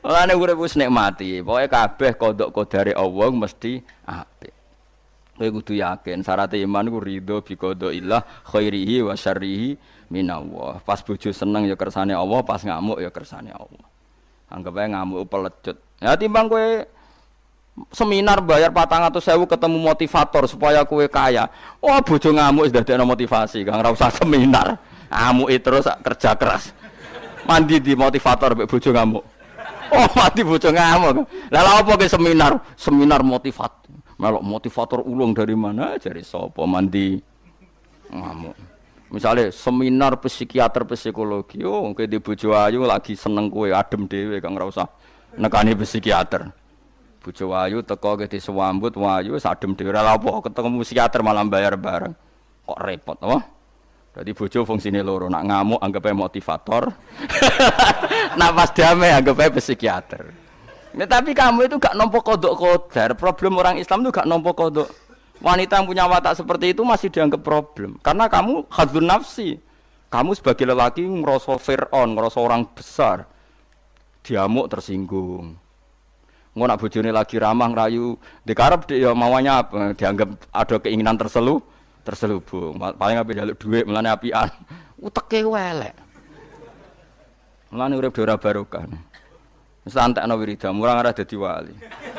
Mulane urip wis nikmati. Pokoke kabeh kodok kodare Allah mesti apik. Kowe kudu yakin syarat iman ku ridho bi qadaillah khairihi wa syarrihi minallah. Pas bojo seneng ya kersane Allah, pas ngamuk ya kersane Allah. Anggap ae ngamuk pelecut. Ya timbang kowe seminar bayar 400.000 ketemu motivator supaya kowe kaya. Wah bojo ngamuk wis dadekno motivasi, Kang ora usah seminar. Ngamuki terus kerja keras. Mandi di motivator mek bojo ngamuk. Oh mati bojo ngamuk. Lah lha opo ke seminar? Seminar motivator. Melok motivator ulung dari mana? Jare sapa mandi ngamuk. Misalnya seminar psikiater psikologi, oh kowe di bojo ayu lagi seneng kowe adem dhewe Kang ora usah nekani psikiater. Bojo ayu teko ke disambut wayu wis adem dhewe ora apa ketemu psikiater malah bayar bareng. Kok repot apa? Berarti bojo fungsine loro, nak ngamuk anggap ae motivator. Nak pas damai anggap ae psikiater. Nah, tapi kamu itu gak nampa kodok kodar. Problem orang Islam itu gak nampa kodok. Wanita yang punya watak seperti itu masih dianggap problem. Karena kamu hadzun nafsi. Kamu sebagai lelaki ngerasa Fir'aun, ngerasa orang besar. Diamuk tersinggung. Ngono nak bojone lagi ramah ngerayu, dikarep dia maunya apa? Dianggap ada keinginan terselubung. Paling ape njaluk dhuwit melane apian. Uteke welek. Melane urip ora barokah. Wis antekno wiridan, ora ngarep dadi wali.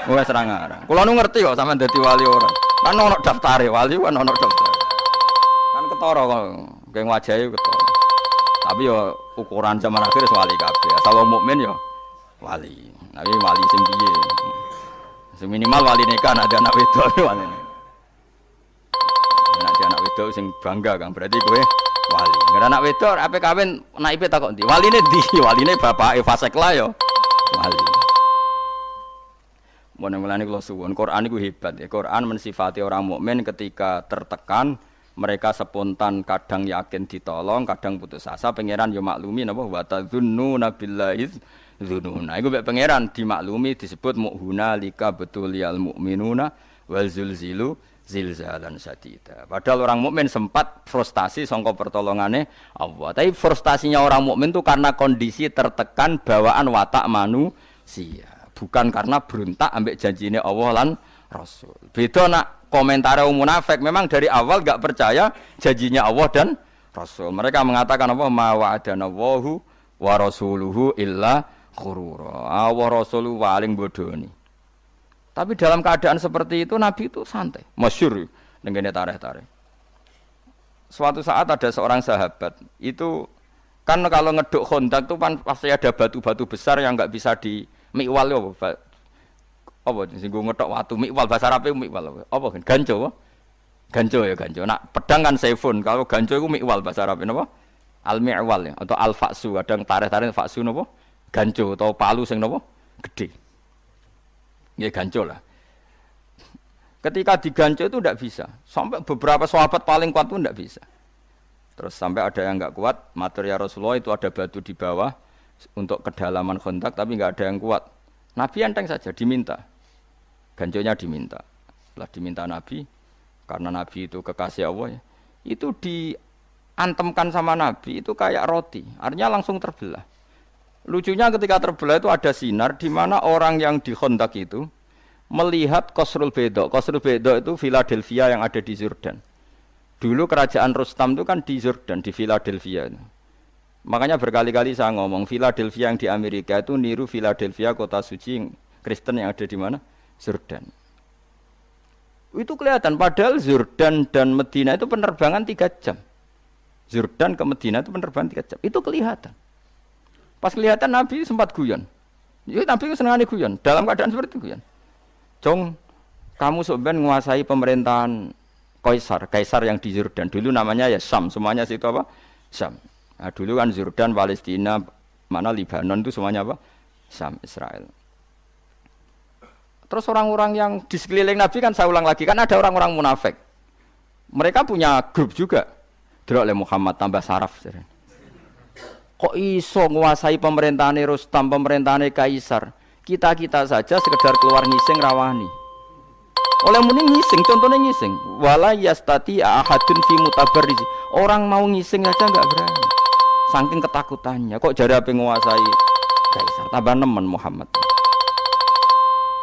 Wis ora ngarep. Kula nu ngerti kok sampean dadi wali ora. Kan ono daftare wali kan ono daftar. Kan ketara kok geng wajahe ketara. Tapi yo ukuran zaman akhir wali kabeh. Asal mukmin yo wali. Tapi wali sing piye? Sing minimal wali nikah ada anak wedok wali. Nek anak wedok sing bangga Kang berarti kowe wali. Nek anak wedok ape kawin naipe takok ndi? Waline ndi? Waline bapake Fasekla yo. Wali. Mulane kula suwun, Quran iku hebat ya. Quran mensifati orang mukmin ketika tertekan, mereka spontan kadang yakin ditolong, kadang putus asa. Pangeran yo maklumi napa wa tadzunnuna billahi dzununa. Iku mek pangeran dimaklumi disebut mu'huna lika betuliyal mu'minuna wal zulzilu zilzalan sadida. Padahal orang mukmin sempat frustasi sangka pertolongane Allah. Tapi frustasinya orang mukmin itu karena kondisi tertekan bawaan watak manusia, bukan karena berontak ambek janjine Allah lan Rasul. Beda nak komentare munafik, memang dari awal enggak percaya janjinya Allah dan Rasul. Mereka mengatakan apa ma wa'adana Allahu wa rasuluhu illa ghurura. Allah Rasulu paling bodoni. Tapi dalam keadaan seperti itu Nabi itu santai, masyhur dengan tarikh-tarikh. Suatu saat ada seorang sahabat, itu kan kalau ngeduk Khandaq itu kan pasti ada batu-batu besar yang enggak bisa di mikwal apa sing ngethok watu mikwal bahasa Arab mikwal apa kan ganco. Ganco ya ganco. Nak pedang kan saifun, kalau ganco itu mikwal bahasa Arab napa? Al-mi'wal ya atau al-fa'su, kadang tarikh-tarikh fa'su napa? Ganco atau palu sing napa? Gede. Ya ganco lah. Ketika diganco itu tidak bisa. Sampai beberapa sahabat paling kuat pun tidak bisa. Terus sampai ada yang enggak kuat, matur ya Rasulullah itu ada batu di bawah untuk kedalaman Khandaq tapi enggak ada yang kuat. Nabi enteng saja diminta. Ganconya diminta. Setelah diminta Nabi, karena Nabi itu kekasih Allah ya, itu diantemkan sama Nabi itu kayak roti. Artinya langsung terbelah. Lucunya ketika terbelah itu ada sinar di mana orang yang di Khandaq itu melihat Qasrul Bayda. Qasrul Bayda itu Philadelphia yang ada di Jordan. Dulu kerajaan Rustam itu kan di Jordan, di Philadelphia. Makanya berkali-kali saya ngomong Philadelphia yang di Amerika itu niru Philadelphia kota suci Kristen yang ada di mana? Jordan. Itu kelihatan padahal Jordan dan Medina itu penerbangan 3 jam. Yordan ke Madinah itu penerbangan 3 jam. Itu kelihatan. Pas kelihatan Nabi sempat guyon. Ya Nabi senengane guyon. Dalam keadaan seperti itu guyon. Jong, kamu sebenarnya menguasai pemerintahan Kaisar yang di Yordan. Dulu namanya ya Syam. Semuanya situ apa? Syam. Nah, dulu kan Yordan, Palestina, mana Libanon itu semuanya apa? Syam, Israel. Terus orang-orang yang di sekeliling Nabi kan saya ulang lagi, kan ada orang-orang munafik. Mereka punya grup juga. Delok oleh Muhammad tambah saraf. Kok iso nguasai pemerintahan Rustam, pemerintahan Kaisar? Kita saja sekedar keluar ngising rawani. Oleh muni ngising, contohnya ngising. Wala yastati ahadun fi mutabarriz. Orang mau ngising aja enggak berani. Saking ketakutannya, kok jadi apa nguasai Kaisar? Tambah nemen Muhammad.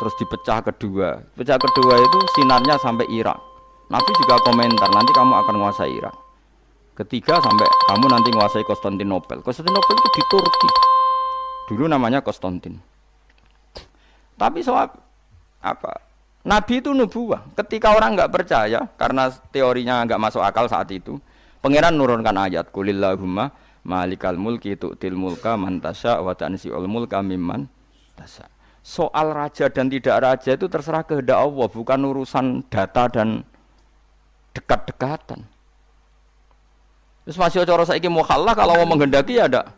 Terus dipecah kedua. Pecah kedua itu sinarnya sampai Irak. Nabi juga komentar, nanti kamu akan menguasai Irak. Ketiga sampai kamu nanti menguasai Konstantinopel. Konstantinopel itu di Turki. Dulu namanya Konstantin. Tapi soal apa? Nabi itu nubuwah. Ketika orang enggak percaya karena teorinya enggak masuk akal saat itu, Pangeran nurunkan ayat Qulillahumma malikal mulki tu'til mulka man tasya wa tanzi'ul mulka mimman tasya. Soal raja dan tidak raja itu terserah kehendak Allah, bukan urusan data dan dekat-dekatan. Terus masih cara saiki mukhallah kalau mau menghendaki ya ada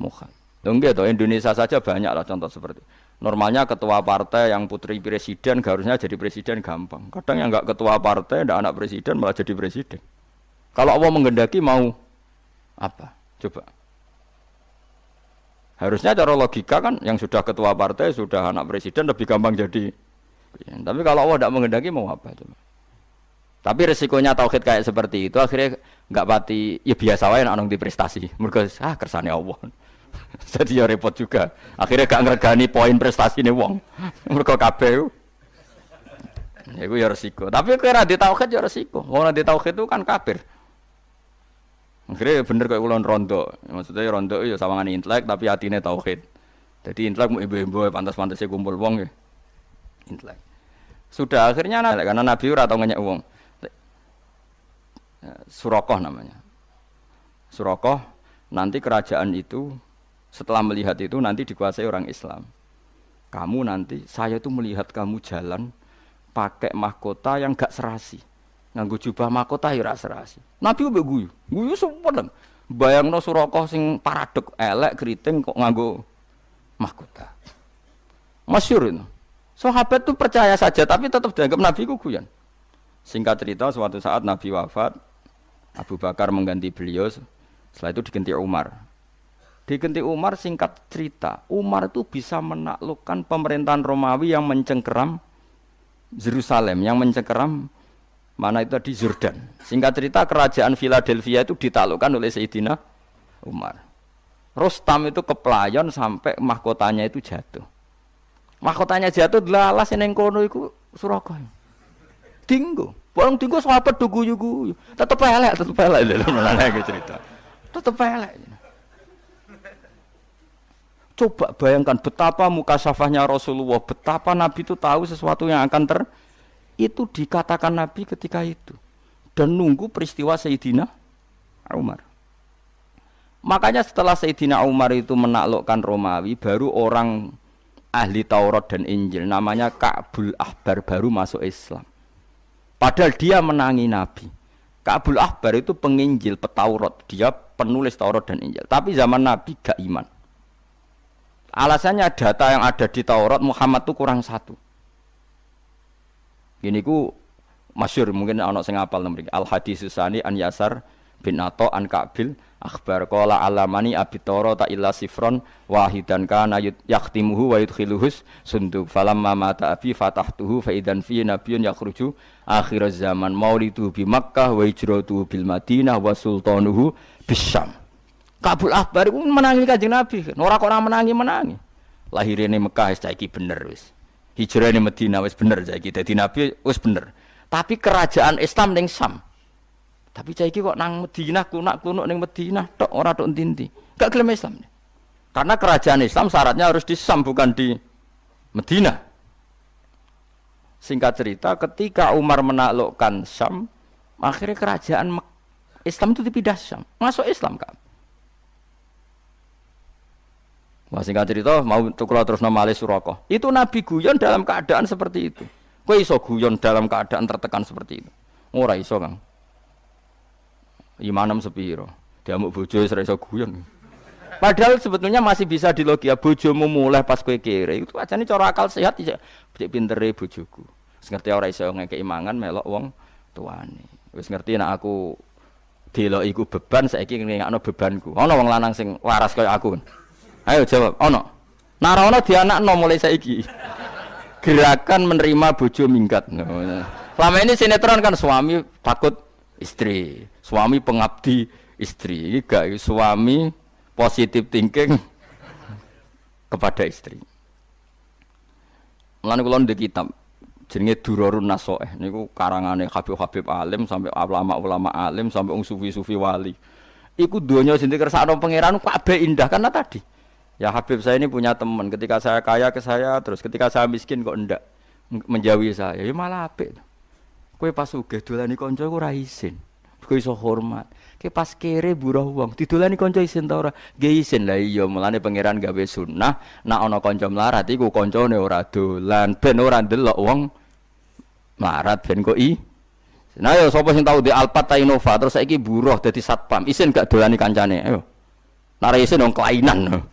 mukhal. Enggak toh Indonesia saja banyak lah contoh seperti. Normalnya ketua partai yang putri presiden harusnya jadi presiden gampang. Kadang yang enggak ketua partai, enggak anak presiden malah jadi presiden. Kalau Allah menghendaki mau apa? Coba. Harusnya cara logika kan yang sudah ketua partai, sudah anak presiden lebih gampang jadi. Tapi kalau Allah tidak menghendaki mau apa coba? Tapi resikonya tauhid kayak seperti itu akhirnya enggak pati ya biasa wae nek di prestasi. Mergo kersane Allah. Jadi ya repot juga. Akhirnya gak ngregani poin prestasine wong. Mergo kabeh iku ya resiko. Tapi kowe ora di tauhid ya resiko. Wong ora di tauhid itu kan kafir. Akhirnya bener kayak ulon rondo. Maksudnya rondo ya sawangan intelek tapi hatine tauhid. Jadi intelek mau ibu-ibu pantas-pantasnya kumpul wong ya. Intelek. Sudah akhirnya karena Nabi ora tau ngenyek wong. Surakoh namanya. Surakoh nanti kerajaan itu setelah melihat itu nanti dikuasai orang Islam. Kamu nanti saya itu melihat kamu jalan pakai mahkota yang gak serasi. Nganggo jubah mahkota ya ora serasi. Nabi mbek guyu. Guyu sempet. Bayangno Surakoh sing paradok elek keriting kok nganggo mahkota. Masyhur itu. Sahabat itu percaya saja tapi tetap dianggap Nabi ku guyon. Singkat cerita suatu saat Nabi wafat, Abu Bakar mengganti beliau, setelah itu diganti Umar. Diganti Umar singkat cerita, Umar itu bisa menaklukkan pemerintahan Romawi yang mencengkeram Yerusalem, yang mencengkeram mana itu di Yordan. Singkat cerita kerajaan Philadelphia itu ditaklukkan oleh Sayyidina Umar. Rustam itu kepelayan sampai mahkotanya itu jatuh. Mahkotanya jatuh delalas ning kono iku Surakoh. Dinggo. Barang tinggal sahabat do guyu-guyu. Tetep elek lho menane cerita. Tetep elek. Coba bayangkan betapa mukasyafahnya Rasulullah, betapa Nabi itu tahu sesuatu yang akan itu dikatakan Nabi ketika itu dan nunggu peristiwa Sayyidina Umar. Makanya setelah Sayyidina Umar itu menaklukkan Romawi, baru orang ahli Taurat dan Injil namanya Ka'bul Ahbar baru masuk Islam. Padahal dia menangi Nabi. Ka'bul Ahbar itu penginjil petaurat, dia penulis Taurat dan Injil. Tapi zaman Nabi gak iman. Alasannya data yang ada di Taurat Muhammad itu kurang satu. Ini ku masyhur mungkin ana sing hafal mriki. Al haditsus sani an Yasar bin Atha an Ka'bil akhbar qala alamani abi Taurat illa sifron wahidan kana yaktimuhu wa yudkhiluhus sunduk falamma mata abi fatahtuhu fa idan fi nabiyyun yakhruju akhir zaman maulidu bi Makkah wa hijratuhu bil Madinah wa sultanuhu bisyam. Kabul Ahbar itu menangi Kanjeng Nabi. Ora kok ora menangi. Lahirane Mekah wis saiki bener wis. Hijrahane Madinah wis bener saiki. Dadi Nabi wis bener. Tapi kerajaan Islam ning Syam. Tapi saiki kok nang Madinah kunak-kunuk ning Madinah tok ora tok ndi-ndi. Gak gelem Islam. Karena kerajaan Islam syaratnya harus di Syam bukan di Madinah. Singkat cerita ketika Umar menaklukkan Syam, akhirnya kerajaan Islam itu dipindah Syam. Masuk Islam Ka'ab. Wah singkat cerita mau tukul terus nama Ali Suraqah. Itu Nabi guyon dalam keadaan seperti itu. Kowe iso guyon dalam keadaan tertekan seperti itu. Ora iso, Kang. Imanem sepiro. Diamuk bojo wis ora iso guyon. Padahal sebetulnya masih bisa dilogia bojomu mulai pas kowe kere. Itu ajane cara akal sehat cek pintere bojoku. Wis ngerti ora iso ngekeki mangan melok wong tuane. Wis ngerti nek aku delok iku beban saiki ngekno bebanku. Ana wong lanang sing waras kaya aku. Ayo jawab, ana. Nara ana dianakno mulai saiki. Gerakan menerima bojo minggat. Selama ini sinetron kan suami takut istri, suami pengabdi istri. Iki gak suami positive thinking kepada istri. Mulane kula ndek kitab jenenge Durarun Nasoeh niku karangane Habib-habib alim sampai ulama-ulama alim sampai wong sufi-sufi wali. Iku donya sing dikersakno pangeran kabeh indah karena tadi. Ya Habib saya ini punya teman, ketika saya kaya ke saya, terus ketika saya miskin kok ndak menjauhi saya. Ya malah apik. Kowe pas sugih dolani kanca iku ora isin. Kowe iso hormat. Kowe pas kere buruh wong, didolani kanca isin ta ora? Nggih isin. Lah iya, mulane pangeran gawe sunah, nek ana kanca melarat iku kancane ora dolan, ben ora ndelok wong melarat ben kok Nah ya sapa sing tau di Alphard ta Innova terus saiki buruh dadi satpam, isin gak dolani kancane. Ayo. Nek isin wong kelainan.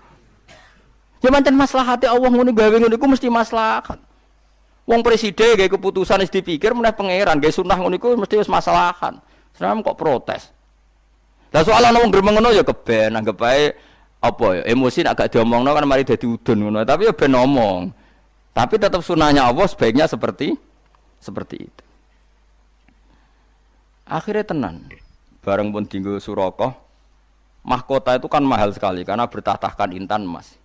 Ya pancen maslahate Allah ngene gawe ngono iku mesti maslahat. Wong presiden gawe keputusan wis dipikir meneh pangeran gawe sunah ngono iku mesti wis maslahat. Senam kok protes. Lah soal ana wong gremeng ngono ya keben anggap ae apa ya emosi nek gak diomongno kan mari dadi udun ngono tapi ya ben ngomong. Tapi tetap sunahnya Allah sebaiknya seperti itu. Akhirnya tenan. Bareng pun tinggal Suraqah. Mahkota itu kan mahal sekali karena bertahtakan intan emas.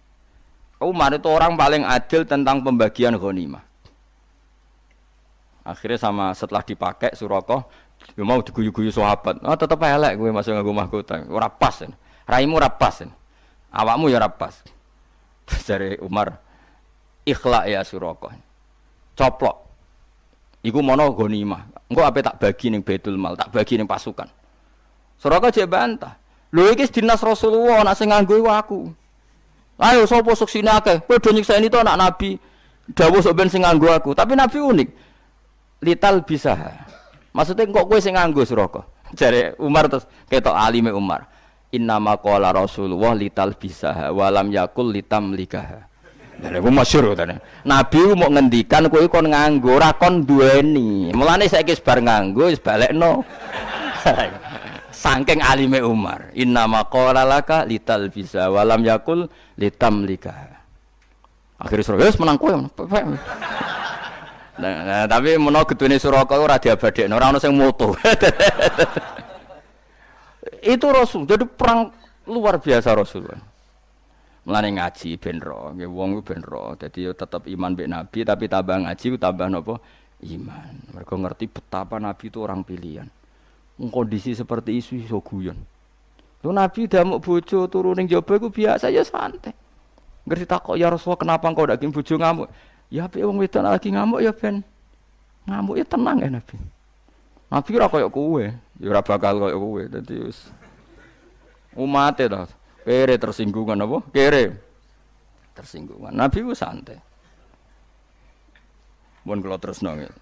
Umar itu orang paling adil tentang pembagian ghanimah. Akhirnya setelah dipakai Suraqah, dia mau diguyu-guyu sahabat. Tetep elek kowe masuk nganggo mahkota. Ora pas. Raimu ora pas. Awakmu ya ora pas. Dari Umar, "Ikhlaq ya Suraqah." Coplok. Iku mono ghanimah. Engko ape tak bagi ning Baitul Mal, tak bagi ning pasukan. Suraqah jek bantah. Lho iki dinas Rasulullah nek sing nganggo iku aku. Ayo sapa suksine akeh. Padha nyikseni to anak Nabi. Dawuh sok ben sing nganggo aku. Tapi Nabi unik. Lital bisa. Maksudnya kok kowe sing nganggo Suraqah. Jare Umar terus ketok alime Umar. Innama qala Rasulullah lital bisa wa lam yakul litamlikah. Lha iku masyhur to. Nabi mau ngendikan kowe kon nganggo ora kon duweni. Mulane saiki bar nganggo wis balekno. Saking alime Umar, innama qala laka lital bisa walam yakul litamlika. Akhire Suraqah wis menang kowe. Nah, tapi menawa gedune Suraqah ora diabadekno, ora ana sing moto. Itu Rasul, jadi perang luar biasa Rasulullah. Mulane ngaji ben ro, nggih wong ben ro. Dadi yo tetep iman mbek Nabi tapi tambah ngaji tambah napa? Iman. Mergo ngerti betapa Nabi itu orang pilihan. Kondisi seperti isu iso guyon. Lho Nabi damuk bojo turu ning jaba iku biasa ya santai. Ngerti takok ya Rasulullah kenapa engkau ndak bojo ngamuk? Ya apik wong wedok lagi ngamuk ya ben ngamuk ya tenang ya Nabi. Nabi ora koyo kowe, ya ora bakal koyo kowe. Dadi wis umate to. Kere tersinggungan apa? Kere tersinggungan. Nabi ku santai. Mun kula tresno nggih.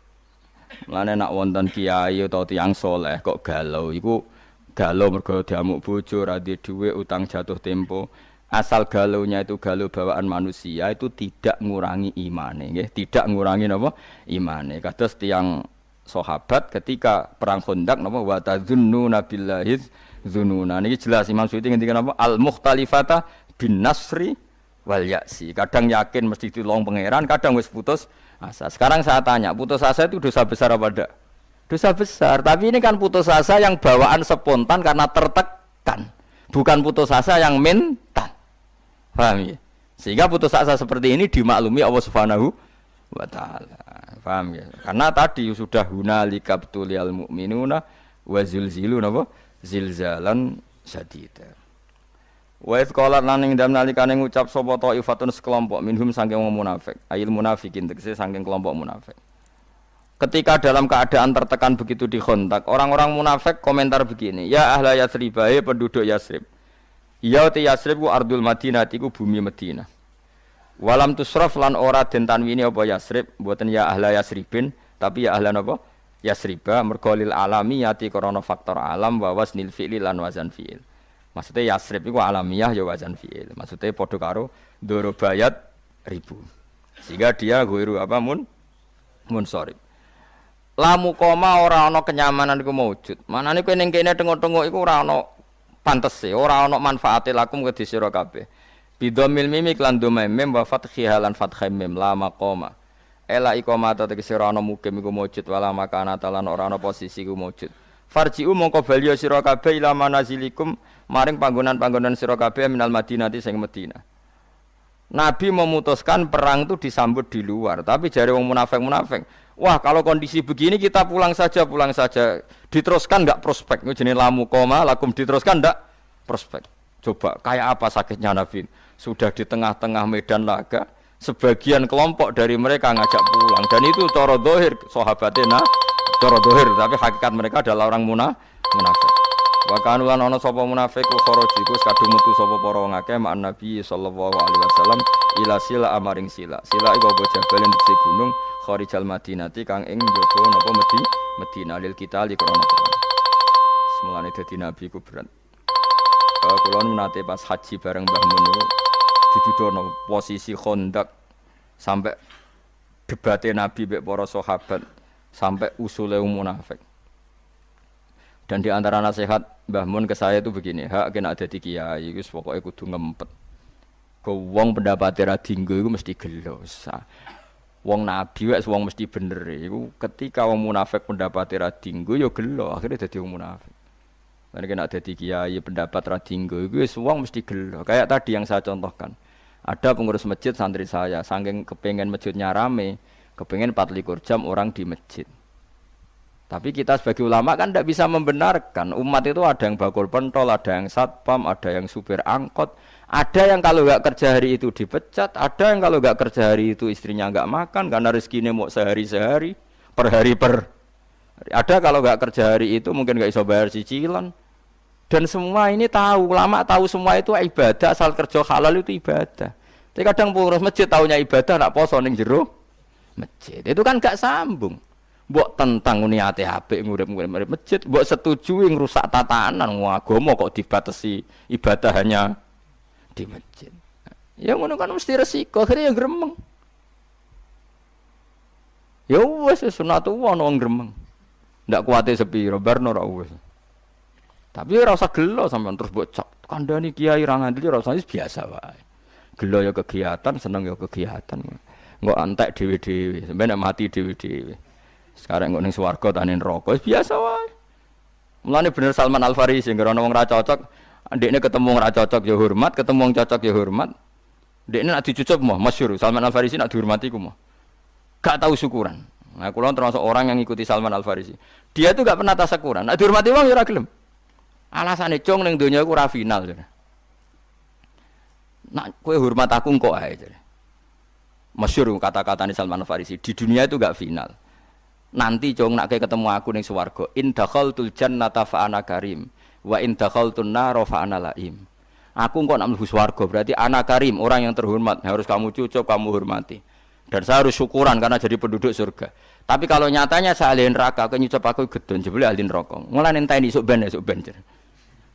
Mulane nak wonten kiai utawa tiyang saleh kok galau iku galau mergo diamuk bojo ora duwe dhuwit utang jatuh tempo. Asal galaunya itu galau bawaan manusia itu tidak ngurangi imane nggih, tidak ngurangi napa? Imane. Kados tiyang sahabat ketika perang Khandaq napa wa tazunnuna billahi dzununa. Niki jelas Imam Suyuti ngendikan apa? Al-mukhtalifata bin nasri wal ya'si. Kadang yakin mesti ditolong pangeran, kadang wis putus asa. Sekarang saya tanya, putus asa itu dosa besar apa enggak? Dosa besar, tapi ini kan putus asa yang bawaan spontan karena tertekan. Bukan putus asa yang mental. Paham ya? Sehingga putus asa seperti ini dimaklumi Allah Subhanahu wa taala. Paham ya? Karena tadi sudah hunalika btuliyal mu'minuna wa zilziluna apa? Zilzalan syadida. Wa idz qala lan ing dalem nalikane ngucap sapa taifatun sekelompok minhum saking wong munafik, ayil munafikin tegese saking kelompok munafik. Ketika dalam keadaan tertekan begitu di Khandaq, orang-orang munafik komentar begini, ya ahla Yasrib, penduduk Yasrib. Ya ti Yasrib ku ardul Madinah, iku bumi Madinah. Walam tusraf lan ora den tanwini apa Yasrib, mboten ya ahla Yasribin, tapi ya ahla napa? Yasriba mergo lil alamiyati krana faktor alam wa wasnil fi'li lan wazan fi'il. Maksudnya Yasrib iku alamiyah ya wazan fi'il. Maksudnya padha karo dorobayat ribu. Sehingga dia ghairu apa munsorib. Lamu koma ora ana kenyamanan iku maujud. Manane kowe ning kene tengok-tengok iku ora ana pantese, ora ana manfaate lakum kedhi sira kabeh. Bidomil mim iklan domem mim wa fathiha lan fathai mim la maqama. Ela iqamata tegese ora ana mukim iku maujud wala makana talan ora ana posisi iku maujud. Farji'u mongko bali sira kabeh ila manazilikum maring panggonan-panggonan sira kabeh minal Madinati sing Madinah. Nabi memutuskan perang itu disambut di luar, tapi jare wong munafik-munafik, wah kalau kondisi begini kita pulang saja. Diteruskan enggak prospek. Itu jenis lamu koma lakum diteruskan enggak prospek. Coba kayak apa sakitnya Nabi? Sudah di tengah-tengah medan laga, sebagian kelompok dari mereka ngajak pulang dan itu cara zahir sahabatena, cara zahir tapi hakikat mereka adalah orang munafik. Wa kanu lan ana sapa munafik kharaju iku kadung metu sapa para wong akeh ma'an Nabi sallallahu alaihi wasallam ila sila amaring sila. Sila iku apa jabal dikse gunung kharijal Madinati kang ing njaba napa Madinah lil kita li krana perang. Semulane dadi Nabi ku berat. Kula nate pas haji bareng Mbah Mun niku didudono posisi Khandaq sampai debate Nabi mek para sahabat sampai usule munafik. Dan di antara nasihat Mbah Mun ke saya itu begini, hak kena dadi kiai wis pokoke kudu ngempet. Ku wong pendapate ra dinggo iku mesti gelo. Wong nabi wis wong mesti bener iku ketika wong munafik pendapate ra dinggo ya gelo, akhire dadi wong munafik. Lan kena dadi kiai pendapat ra dinggo iku wis wong mesti gelo. Kayak tadi yang saya contohkan. Ada pengurus masjid santri saya, saking kepengen masjidnya rame, kepengen 24 jam orang di masjid. Tapi kita sebagai ulama kan tidak bisa membenarkan. Umat itu ada yang bakul pentol, ada yang satpam, ada yang supir angkot. Ada yang kalau nggak kerja hari itu dipecat. Ada yang kalau nggak kerja hari itu istrinya nggak makan karena rezekinya mau sehari-sehari, per hari. Ada kalau nggak kerja hari itu mungkin nggak bisa bayar cicilan. Dan semua ini tahu, ulama tahu semua itu ibadah, asal kerja halal itu ibadah. Tapi kadang pengurus masjid tahunya ibadah, nak poso ning jero masjid. Itu kan nggak sambung. Mbok tentang niate apik ngurip-ngurip masjid, mbok setujui ngrusak tatanan agama kok dibatasi ibadah hanya di masjid. Ya ngono kan mesti resiko, akhirnya ya gremeng. Ya wis sunatullah ono gremeng. Ndak kuwate sepiro barno ra wis. Tapi ora usah gelo sampean terus mbok cap. Kandhani kiai ra ngandeli ora usah biasa wae. Gelo ya kegiatan, seneng ya kegiatan. Engko antek dhewe-dhewe, sampeyan mati dhewe-dhewe. Sekarang nggak ning swarga tanin rokok biasa wae. Mulane bener Salman Al Farisi nggak ono wong ra cocok, ndekne ketemu wong ra cocok ya hormat, ketemu wong cocok ya hormat. Ndekne nak dicucup mah masyhur Salman Al Farisi nak dihormati ku mah. Gak tahu syukuran. Nah, kula termasuk orang yang ngikuti Salman Al Farisi. Dia tuh gak pernah tasakuran. Nak dihormati wong ya ora gelem. Alasane cong ning donya iku ora final jare. Nak kowe hormat aku engko ae jare. Masyhur kata-katane Salman Al Farisi, di dunia itu gak final. Nanti cong nak ketemu aku ning swarga in dakhaltul jannata fa ana karim wa in dakhaltun nar fa ana laim. Aku kok nak mlebu swarga berarti ana karim, orang yang terhormat, harus kamu cucup, kamu hormati. Dan saya harus syukuran karena jadi penduduk surga. Tapi kalau nyatanya saya ahli neraka, kok nyucup aku gedon jebule ahli neraka. Mulane enteni esuk ben.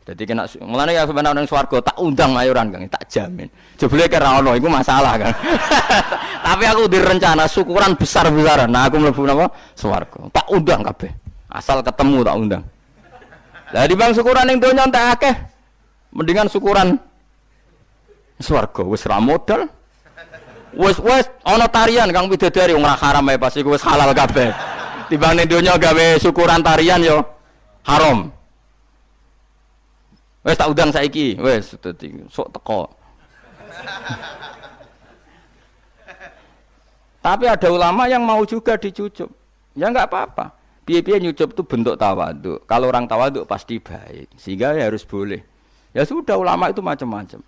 Jadi kena mulane ya sebenarnya nang swarga tak undang mayoran Kang, tak jamin. Jebule kira ono iku masalah kan. Tapi aku direncana syukuran besar-besaran. Nah aku mlebu napa? Swarga. Tak undang kabeh. Asal ketemu tak undang. Lah di bang syukuran ning donya entek akeh. Mendingan syukuran swarga wis ra modal. Wis ana tarian Kang Widodari wong ora haram ae pas iku wis halal kabeh. Timbang ning donya gawe syukuran tarian yo haram. Wes tak undang saiki, wes dadi sok teko. Tapi ada ulama yang mau juga dicucup. Ya enggak apa-apa. Piye-piye nyucup itu bentuk tawaduk. Kalau orang tawaduk pasti baik. Sehingga ya harus boleh. Ya sudah ulama itu macam-macam.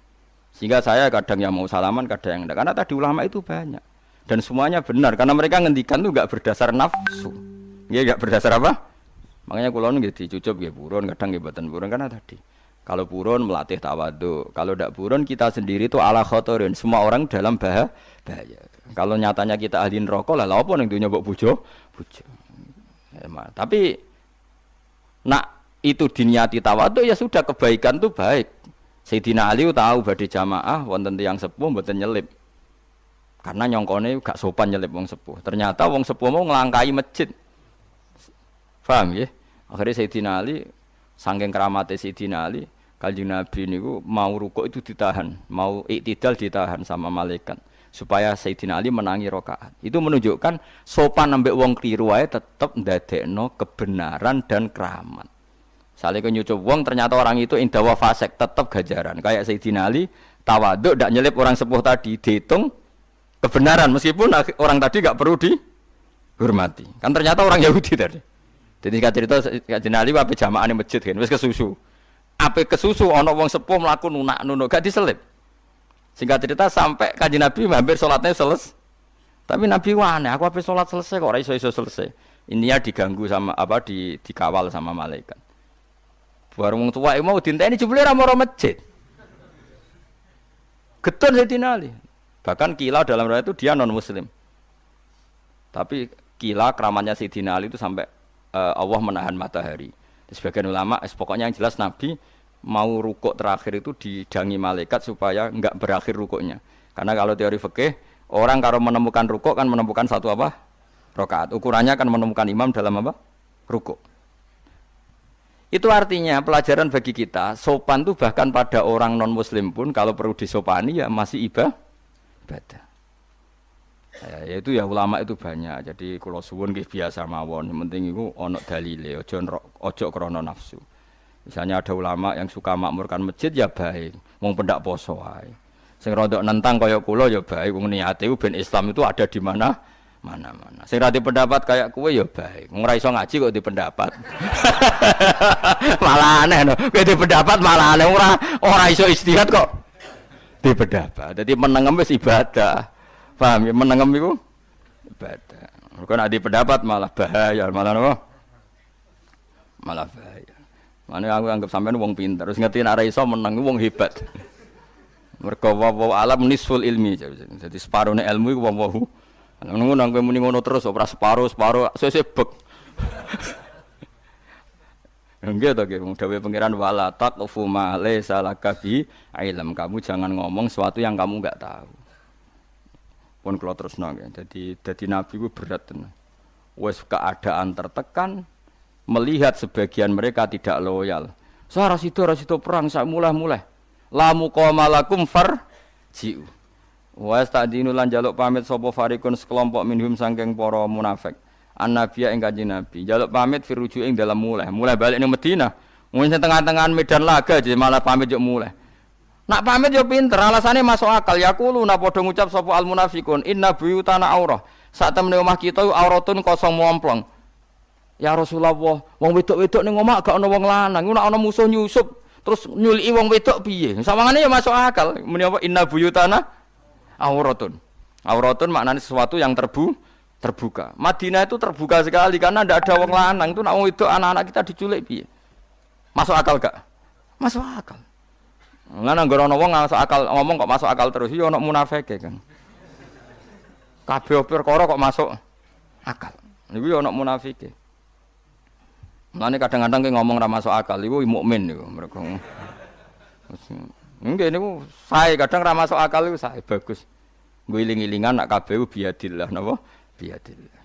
Sehingga saya kadang yang mau salaman, kadang yang enggak. Karena tadi ulama itu banyak. Dan semuanya benar. Karena mereka ngendikan itu enggak berdasar nafsu. Nggih enggak berdasar apa? Makanya kula nggih dicucup nggih purun, kadang nggih mboten purun karena tadi. Kalau purun melatih tawadhu, kalau tidak purun kita sendiri itu ala khotorin, semua orang dalam bahaya. Kalau nyatanya kita ahli neraka lah apa ning dunya mbok bojo. Tapi nak itu diniati tawadhu ya sudah kebaikan itu baik. Sayyidina Ali tahu badhe jamaah wonten tiyang sepuh mboten nyelip. Karena nyongkone gak sopan nyelip wong sepuh. Ternyata wong sepuh mau nglangkai masjid. Paham ya? Akhirnya Sayyidina Ali saking keramate Sayyidina Ali, Kanjeng Nabi niku mau rukuk itu ditahan, mau iktidal ditahan sama malaikat supaya Sayyidina Ali menangi rakaat. Itu menunjukkan sopan ambek wong kliru wae tetep ndadekno kebenaran dan keramat. Sale nyucup wong ternyata orang itu indawa fasik tetep gajaran. Kayak Sayyidina Ali tawaduk ndak nyelip orang sepuh tadi dihitung kebenaran meskipun orang tadi enggak perlu dihormati. Kan ternyata orang Yahudi tadi. Jadi cerita Kanjeng Ali wae jamaahane masjid kan wis kesusu. Ape kesusu ana wong sepuh mlaku nunak-nunuk gak diselip. Singkat cerita sampai Kanjeng Nabi hampir salatnya selesai. Tapi Nabi aneh, aku ape salat selesai kok ora iso selesai. Ininya diganggu sama apa dikawal sama malaikat. Bareng wong tuwa mau dinteni jebule ora maro masjid. Getun Sayyidina Ali. Bahkan kila dalam riwayat itu dia non muslim. Tapi kila keramatnya Sayyidina Ali itu sampai Allah menahan matahari. Sebagian ulama, pokoknya yang jelas Nabi mau rukuk terakhir itu didangi malaikat supaya enggak berakhir rukuknya. Karena kalau teori fikih, orang kalau menemukan rukuk kan menemukan satu apa? Rakaat. Ukurannya kan menemukan imam dalam apa? Rukuk. Itu artinya pelajaran bagi kita, sopan itu bahkan pada orang non muslim pun kalau perlu disopani ya masih ibadah. Ya itu ya ulama itu banyak. Jadi kula suwun nggih biasa mawon. Yang penting iku ana dalile, aja krana nafsu. Misalnya ada ulama yang suka makmurkan masjid ya baik, wong pendak poso wae. Sing rada nentang kaya kula ya baik, wong niate ben Islam itu ada di mana-mana. Sing ra pendapat kayak kowe ya baik. Wong ora iso ngaji kok di pendapat. Malah aneh no. Kowe di pendapat malah aneh ora iso istihad kok di pendapat. Dadi menengem wis ibadah. Paham ya, menengem itu ibadah. Kalau ada pendapat malah bahaya, malah apa? Malah bahaya. Mana aku anggap sampean wong pinter, terus ngerti nek ora iso meneng wong hebat. Mergo wa alam nisful ilmi. Jadi separone ilmu iku wong. Nunggu nang kowe muni ngono terus ora separo sesuk bek. Enggak to nggih, dawuh pangeran wala taqfu ma laysa laka bi ilm. Kamu jangan ngomong sesuatu yang kamu enggak tahu. Pun kalau terus nang, jadi Nabi itu berat tenan. Wes keadaan tertekan, melihat sebagian mereka tidak loyal. Rasido perang sak mulai. Lamu qamalakum farji'u. Wes tak dinulan jaluk pamit sapa farikun sekelompok minhum saking para munafik. An-Nabiya ing Kanjeng Nabi, jaluk pamit firuju ing dalam mulai balik ning Madinah. Mun tengah-tengah medan laga jadi malah pamit yo mulai. Nak pamit yo pinter, alasannya masuk akal. Yaqulu na padha ngucap sapa al munafiqun inna buyutana aurah. Sak temene omah kita auratun kosong momplong. Ya Rasulullah, wong wedok-wedok ning omah gak ana wong lanang. Iku nek ana musuh nyusup terus nyuliki wong wedok piye? Sawangane ya masuk akal. Meni apa inna buyutana auratun. Auratun maknanya sesuatu yang terbuka. Madinah itu terbuka sekali karena ndak ada wong lanang. Itu nek wong wedok anak-anak kita diculik piye? Masuk akal gak? Masuk akal. Ngene anggere ana wong masuk akal ngomong kok masuk akal terus ya ana munafike kan. Kabeh perkara kok masuk akal. Niku ya ana munafike. Mulane kadang-kadang ki ngomong ra masuk akal iku mukmin niku mergo. Nggih niku sae kadang ra masuk akal iku sae bagus. Nggo iling-ilingan nak kabeh biadillah napa? Biadillah.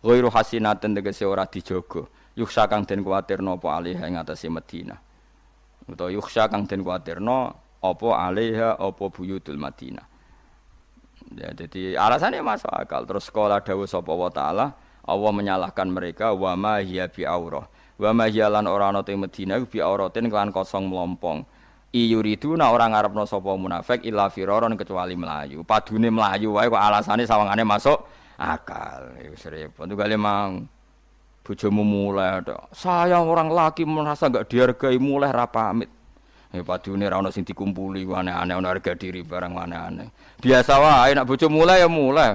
Ghairu hasinaten tegese ora dijogo. Yuksa kang den kuwatirno apa alih ing atase Madinah. Utawa yukhsha kang den kuwatirno apa alaiha apa buyutul Madinah. Ya jadi alasannya masuk akal. Terus sekolah dawuh sapa wa taala Allah menyalahkan mereka wa ma hiya bi aurah. Wa ma hiya lan ora ana te Madinah bi auratin kelan kosong melompong. Iyuridu na ora ngarepno sapa munafik illa firaron kecuali melayu. Padune melayu wae kok alasane sawangane masuk akal. Wis repot kali mang. Bojomu mulai tok. Saya orang laki merasa enggak dihargai mulai ra pamit. Padune ra ono sing dikumpuli aneh-aneh ono harga diri barang aneh-aneh. Biasa wae nek bojo mulai ya mulai.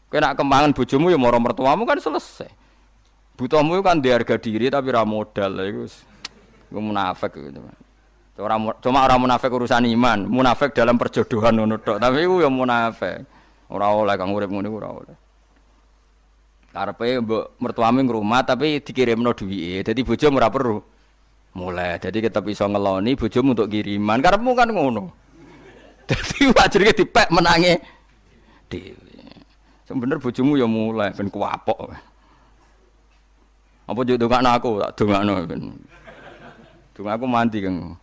Kowe nek kembangan bojomu ya mara mertuamu kan selesai. Butuhmu kan di harga diri tapi ra modal iku munafik gitu. Cuma orang munafik urusan iman, munafik dalam perjodohan ngono tok, tapi iku ya munafik. Ora oleh kang urip ngono ora oleh. Karepe mbok mertuame ngrumat tapi dikirimno duwike. Dadi bojomu ora perlu mulai. Dadi kita iso ngeloni bojomu untuk kiriman. Karepmu kan ngono. Dadi wajrike dipek menange dhewe. Sebener bojomu ya mulai ben kuapok. Apa yo dongakno aku tak dongakno ben. Dongakku mandi Kang.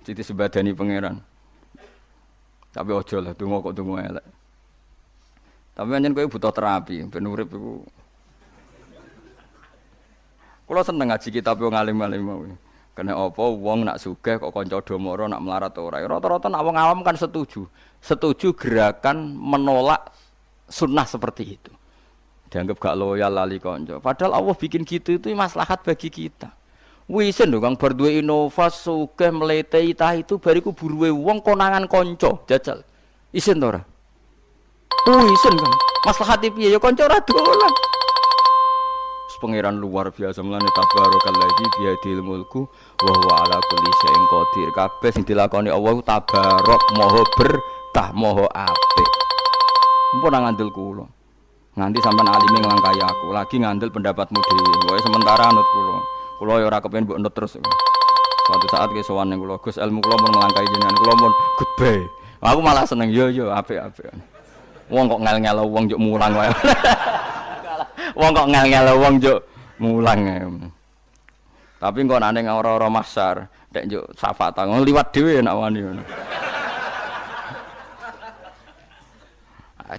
Siti sebadani pangeran. Tapi ojo lah donga kok donga elek. Tapi anjen kowe butuh terapi ben urip iku. Kula seneng ngaji kitab wong alim-alim mau. Kene apa wong nak sugih kok kanca domoro nak melarat ora. Rata-rata nak wong awam kan setuju. Setuju gerakan menolak sunnah seperti itu. Dianggap gak loyal lali kanca. Padahal Allah bikin gitu itu maslahat bagi kita. Wisen lho Kang bar duwe inovasi sugih mletei ta itu bariku buruwe wong konangan kanca jajal. Isen to ora? Wisen Kang. Maslahate piye ya kanca ora dolan. Pangeran luar biasa mlane tabarakalladzi biyadil mulku wa huwa ala kulli syai'in qadir. Kabeh sing dilakoni Allah tabarok maha berkah maha apik. Mumpun ngandel kula. Nganti sampean alime nglangkai aku, lagi ngandel pendapatmu dhewe. Wae sementara anut kula. Kula ya ora kepen mbok anut terus. Suatu saat ke sowan ning kula, Gus ilmu kula mun nglangkai jenengan kula mun goodbye. Aku malah seneng yo apik-apik. Wong kok ngel-ngel wong njuk mulang wae. Wong kok ngel-ngel wong njuk mulang. Tapi engko nek ning ora-ora masar, nek njuk safatan liwat dhewe nek wani ngono.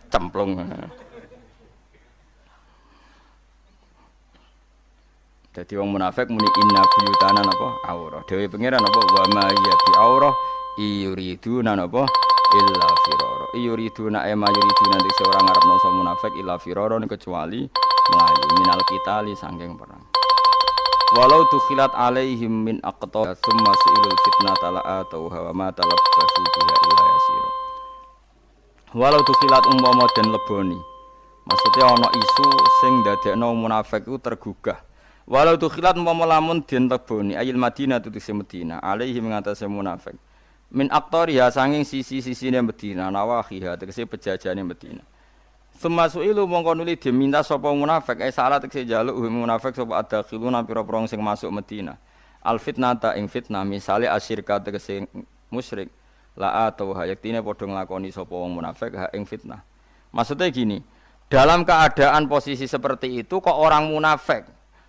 Cemplung. Dadi wong munafik muni inna buyutana napa aurah. Dewe pangeran napa wa ma ya bi aurah yuriduna napa illa firara. Yuriduna ema yuriduna nek ora ngarepno so munafik illa firara kecuali melayu minal qitali saking perang. Walau tukhilat alaihim min aqta tsumma su'ilul fitnata la atauha wa ma talabbasu biha illa yasira. Walau tukhilat umpama den leboni. Maksudnya ana isu sing ndadekno munafik iku tergugah. Walau tukhilat umpama lamun den leboni ayil Madinah tutuse Madinah alaihim ngatasé munafik. Min aqtariha sanging sisi-sisine Madinah nawahiha tegese pejajane Madinah. Semasuilu mongko nuli diminta sapa munafik salat tegese njaluk munafik sapa adakhiluna pira-pira sing masuk Madinah. Al fitnata ing fitnah misale asyirka tegese musyrik la atau hayaktine padha nglakoni sapa wong munafik ha ing fitnah. Maksudnya gini, dalam keadaan posisi seperti itu kok orang munafik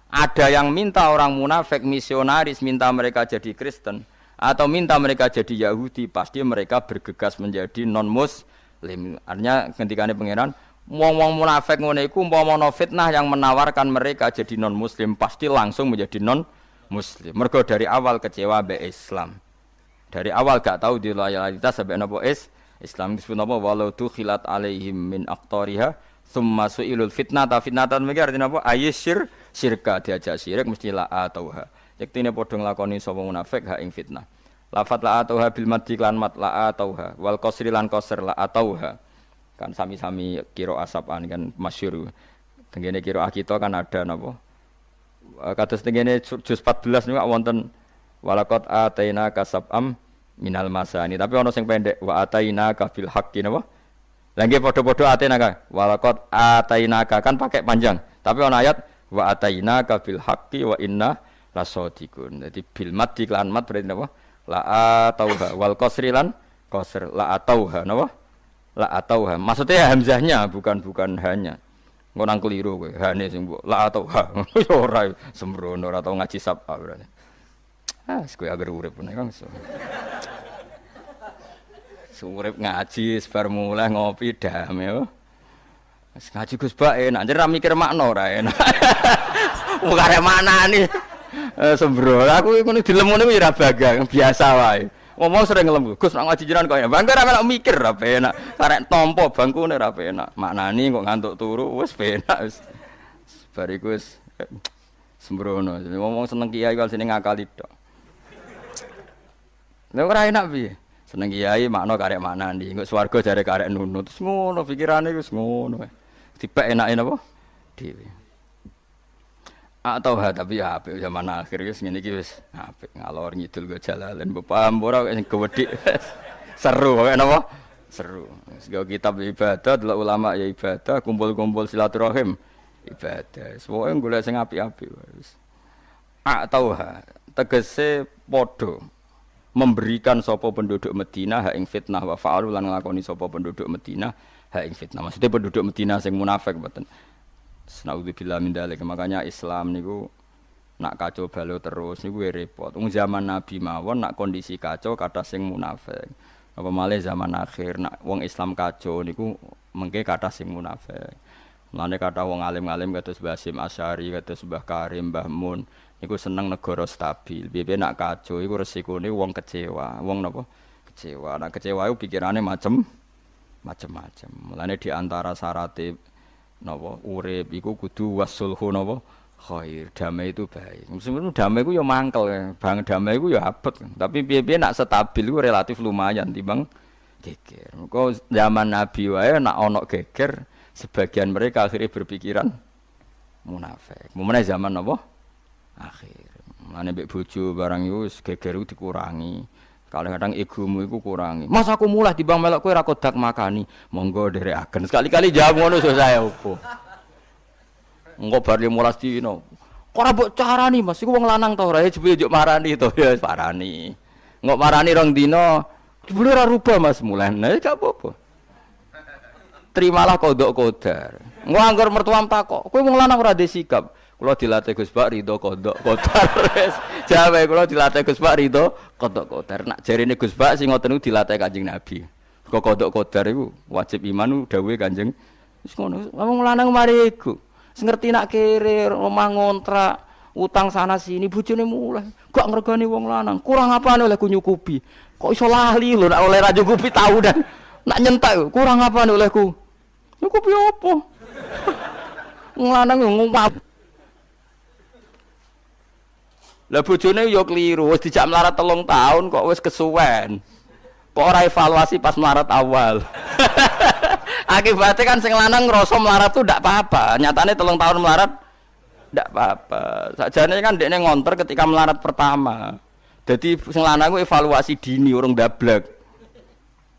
ada yang minta orang munafik misionaris minta mereka jadi Kristen atau minta mereka jadi Yahudi, pasti mereka bergegas menjadi non-muslim. Artinya ketikane pangeran wong-wong munafik ngene iku umpama ana fitnah yang menawarkan mereka jadi non-muslim, pasti langsung menjadi non-muslim. Mergo dari awal kecewa be Islam. Dari awal gak tahu di loyalitas sampai napa Islam disebut napa walau tukhilat alaihim min aqtariha summa su'ilul fitnata fitnatan mengki artine apa ayyir syirka diajak syirik mesti la atauha. Yektine padha nglakoni sapa munafik ha ing fitnah. Lafat la atauha bil madhi lan mat la atauha wal qasri lan qasr la atauha. Kan sami-sami kira asapan kan masyhur. Tengene kira kita kan ada napa? Kados tengene juz 14 niku wonten walaqad ataina kasabam minal masani. Tapi ana sing pendek wa ataina ka fil haqqi napa? Lah nggih padha-padha ataina ka. Walaqad ataina ka kan pakai panjang. Tapi ana ayat wa ataina ka fil haqqi wa inna lasadiqun. Dadi bil madhi lan mat berarti napa? La atauha wal qasri lan qasr la atauha napa? La atauha. Maksudnya hamzahnya bukan hanya. Engko nang keliru kowe. Hane sing mbok la atauha. Ya ora sembrono ora tau ngaji sab'a berarti. Kowe agar urip meneh Kang. Urip ngaji sebar mulai ngopi dame yo. Wis ngaji Gus Bak enak, nek mikir makna ora enak. Wong arek manani. Sembrono aku ngono dilemune wis ora bagang, biasa wae. Ngomong sering ngelem, Gus nak ngaji jenengan kok ya. Bangga ra melok mikir ra penak. Karek tampa bangkune ra penak. Maknani kok ngantuk turu wis penak wis. Bariku wis sembrono. Ngomong seneng kiai kok sini ngakali tok. Lha ora enak piye? Seneng kiai makna karek maknani. Engko swarga jare karek nunut. Terus ngono pikirane wis ngono. Dibek enake napa? Dhewe. Atau tapi ya apik zaman akhir wis ngene iki wis apik ngalor ngidul go jalalan mbok paham ora sing gawedhik seru kok napa seru sego kitab ibadah delok ulama ya ibadah kumpul-kumpul silaturahim ibadah pokoke golek sing apik-apik wis atau tegese padha memberikan sapa penduduk Madinah hak ing fitnah wa fa'alu lan nglakoni sapa penduduk Madinah hak ing fitnah maksudnya penduduk Madinah sing munafik mboten. Naudzubillah min dzalik. Makanya Islam niku nak kacau balau terus niku repot. Wong zaman Nabi mawon nak kondisi kacau kata sing munafik. Apa malih zaman akhir nak wong Islam kacau niku mengke kata sing munafik. Mulane kata wong alim-alim kados Basim Asy'ari, kados Mbah Karim, Mbah Mun niku seneng negara stabil. Piye nak kacau iku resikone wong kecewa. Wong napa? Kecewa. Nak kecewa iku pikirane macem-macem. Mulane di antara syarat napa urip iku kudu wasulhu napa khair damai itu baik. Mesti damai iku ya mangkel, bang damai iku ya abot. Tapi piye-piye nak stabil iku relatif lumayan timbang geger. Engko zaman Nabi wae nak ana geger sebagian mereka akhirnya berpikiran munafik. Mumene zaman napa akhir. Mulane mbek bojo barang iku geger iku dikurangi. Kadang-kadang egomu iku kurangi. Mas aku mulai timbang melok kowe ra kodak makani. Monggo nderekaken. Sekali-kali jawab ngono saya opo. Engko bar 15 dino. Kok ora mbok carani Mas, iku wong lanang to ora jebule njuk marani to ya parani. Engko marani rong dino, jebule ora rubah Mas mulai. Nah gak apa-apa. Terimalah kodok kodar. Engko anggar mertuam takok, kowe wong lanang ora ndek sikap. Kula dilatih Gus Pak Ridho kodok kodar. Jawabe kula dilatih Gus Pak Ridho kodok kodar. Nak jarine Gus Pak sing ngoten niku dilatih Kanjeng Nabi. Kok kodok kodar iku wajib iman dawuhe Kanjeng. Wis ngono. Wong lanang mari iku. Wis ngerti nak kere omah ngontrak, utang sana sini bojone mulai. Gak ngregani wong lanang. Kurang apane oleh ku nyukupi. Kok iso lali lho nak oleh ra nyukupi tau dan nak nyentak kurang apane olehku. Nyukupi opo? Wong lanang ngomong lah bojone yo kliru, wis dijak melarat 3 tahun kok wis kesuwen. Kok ora evaluasi pas melarat awal. Akibatnya kan sing lanang ngrasa melarat tuh ndak apa-apa. Nyatane 3 tahun melarat ndak apa-apa. Sakjane kan dekne ngonter ketika melarat pertama. Dadi sing lanang ku evaluasi dini urung dablek.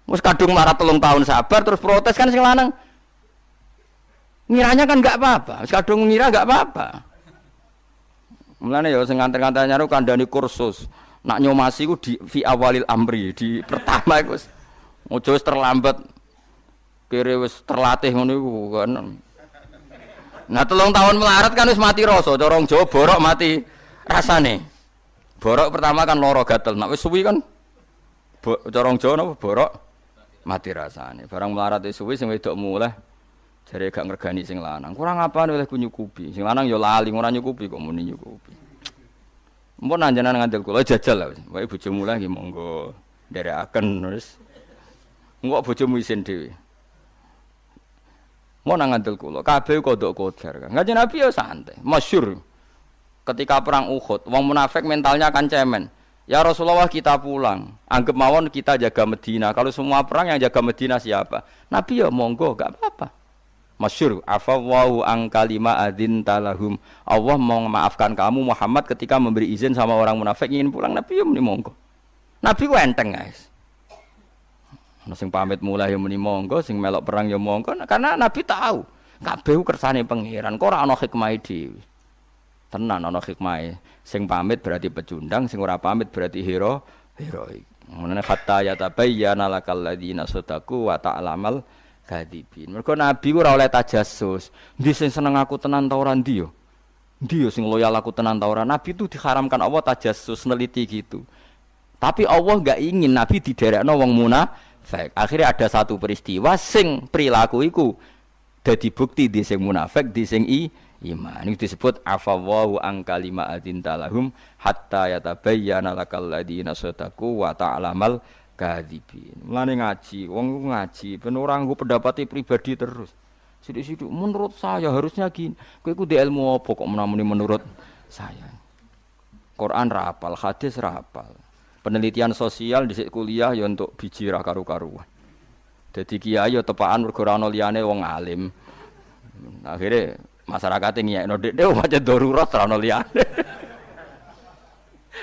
Wis kadung melarat 3 tahun sabar terus protes kan sing lanang. Ngiranya kan enggak apa-apa. Wis kadung ngira enggak apa-apa. Mulane ya sing nganter-nganter nyaru kandhani kursus. Nak nyomasi ku di fi awalil amri, di pertama iku wis ojo wis terlambat. Kere wis terlatih ngono iku kan. Nah 3 tahun melarat kan wis mati rasa, cara Jawa borok mati rasane. Borok pertama kan lara gatel, nak wis suwi kan cara Jawa napa borok mati rasane. Barang melarat wis suwi sing wedok muleh jare gak ngregani sing lanang. Kurang apane oleh ku nyukupi. Sing lanang ya lali ora nyukupi kok muni nyukupi. Mbon anjenan ngandel kula jajal lah. Wae bojomu lagi monggo nderekaken wis. Engko bojomu isin dhewe. Mon ngandel kula kabeh kodok kodar. Kanjeng Nabi ya santai, masyhur. Ketika perang Uhud, wong munafik mentalnya kan cemen. Ya Rasulullah kita pulang. Anggap mawon kita jaga Medina. Kalau semua perang yang jaga Medina siapa? Nabi ya monggo gak apa-apa. Masyhur afawwahu an kalima adzin talahum. Allah mau memaafkan kamu Muhammad ketika memberi izin sama orang munafik ingin pulang. Nabi ya muni monggo. Nabi ku enteng guys. Ana sing pamit mulai ya muni monggo, sing melok perang ya monggo karena Nabi tahu kabeh ku kersane pangeran. Kok ora ana hikmah dhewe. Tenan ana hikmah. Sing pamit berarti pecundang, sing ora pamit berarti heroik. Menene hatta yatabayyana lakal ladzina sadaqu wa ta'lamal kadibin. Mergo Nabi ora oleh tajassus. Ndi sing seneng aku tenan ta ora ndi yo? Ndi yo sing loyal aku tenan ta ora? Nabi itu diharamkan Allah tajassus neliti gitu. Tapi Allah enggak ingin Nabi diderekno wong munafik. Akhirnya ada satu peristiwa sing perilaku iku dadi bukti di sing munafik, di sing iman. Ini disebut afawwahu an kalima adzin talahum hatta yatabayyana lakal ladzina sadaqu wa ta'lamal kadibin. Mulane ngaji, wong ngaji ben ora nggo pendapate pribadi terus. Sithik-sithik menurut saya harusnya gini. Kowe iku ndek ilmu apa kok menamuni menurut saya. Quran ra hafal, hadis ra hafal. Penelitian sosial di kuliah ya untuk biji ra karu-karuan. Dadi kiai ya tepakan mergo ora ana liyane wong alim. Akhire Masyarakat ngiyekno dekne pancen darurat ora ono liyane.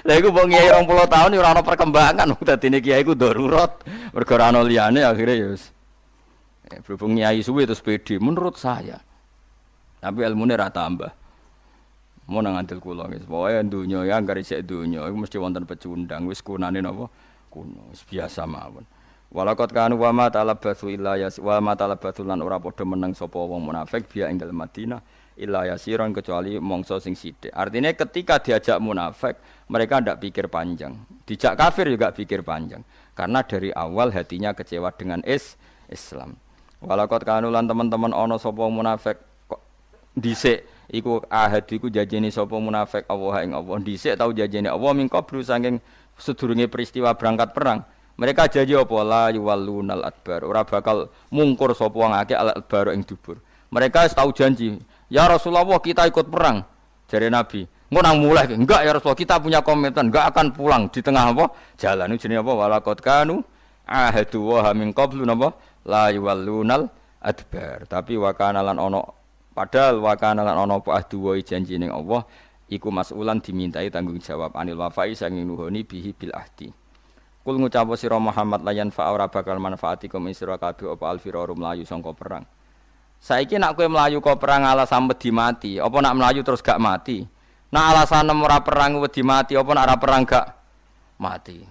Lah iku wong kiai 20 tahun ora ono perkembangan dadine kiai iku darurat. Mergo ora ono liyane akhire ya wis. Berhubung kiai suwe terus pede menurut saya. Tapi ilmune ra tambah. Mau nang andil kula guys. Pokoke donya ya anggere isih donya iku mesti wonten pecundang wis kunane napa? Kuno. Wis biasa mawon. Walaqad kanu wa ma talabatsu illa yas wa ma talabatsu lan ora padha meneng sapa wong munafik biya ing dalem Madinah illa yasiron kecuali mongso sing sithik. Artinya ketika diajak munafik, mereka ndak pikir panjang. Dijak kafir juga pikir panjang. Karena dari awal hatinya kecewa dengan Islam. Walaqad kanu lan teman-teman ana sapa munafik dhisik iku ahad iku janjene sapa munafik Allah ing Allah dhisik tau janjene Allah mingko bru saking sedurunge peristiwa berangkat perang. Mereka janji apa la yuwallunal adbar, ora bakal mungkur sapa wong akeh al adbar ing dubur. Mereka tahu janji, ya Rasulullah kita ikut perang. Jare Nabi, engko nang mulai enggak ya Rasulullah kita punya komitmen enggak akan pulang di tengah apa? Jalan jenenge apa walaqad kanu ahadu wa min qablu napa la yuwallunal adbar. Tapi wa kana lan ono padahal wa kana lan ono apa ahdu wa janji ning Allah iku mas'ulan dimintai tanggung jawab anil wafai sanging nuhoni bihi bil ahdi. Kul ngucap sira Muhammad layan fa ora bakal manfaatikum isra kabeh apa alfiraru mlayu sangka perang. Saiki nak kowe mlayu kok perang alasan wedi mati, apa nak mlayu terus gak mati? Nak alasan ora perang wedi mati, apa nak ora perang gak mati?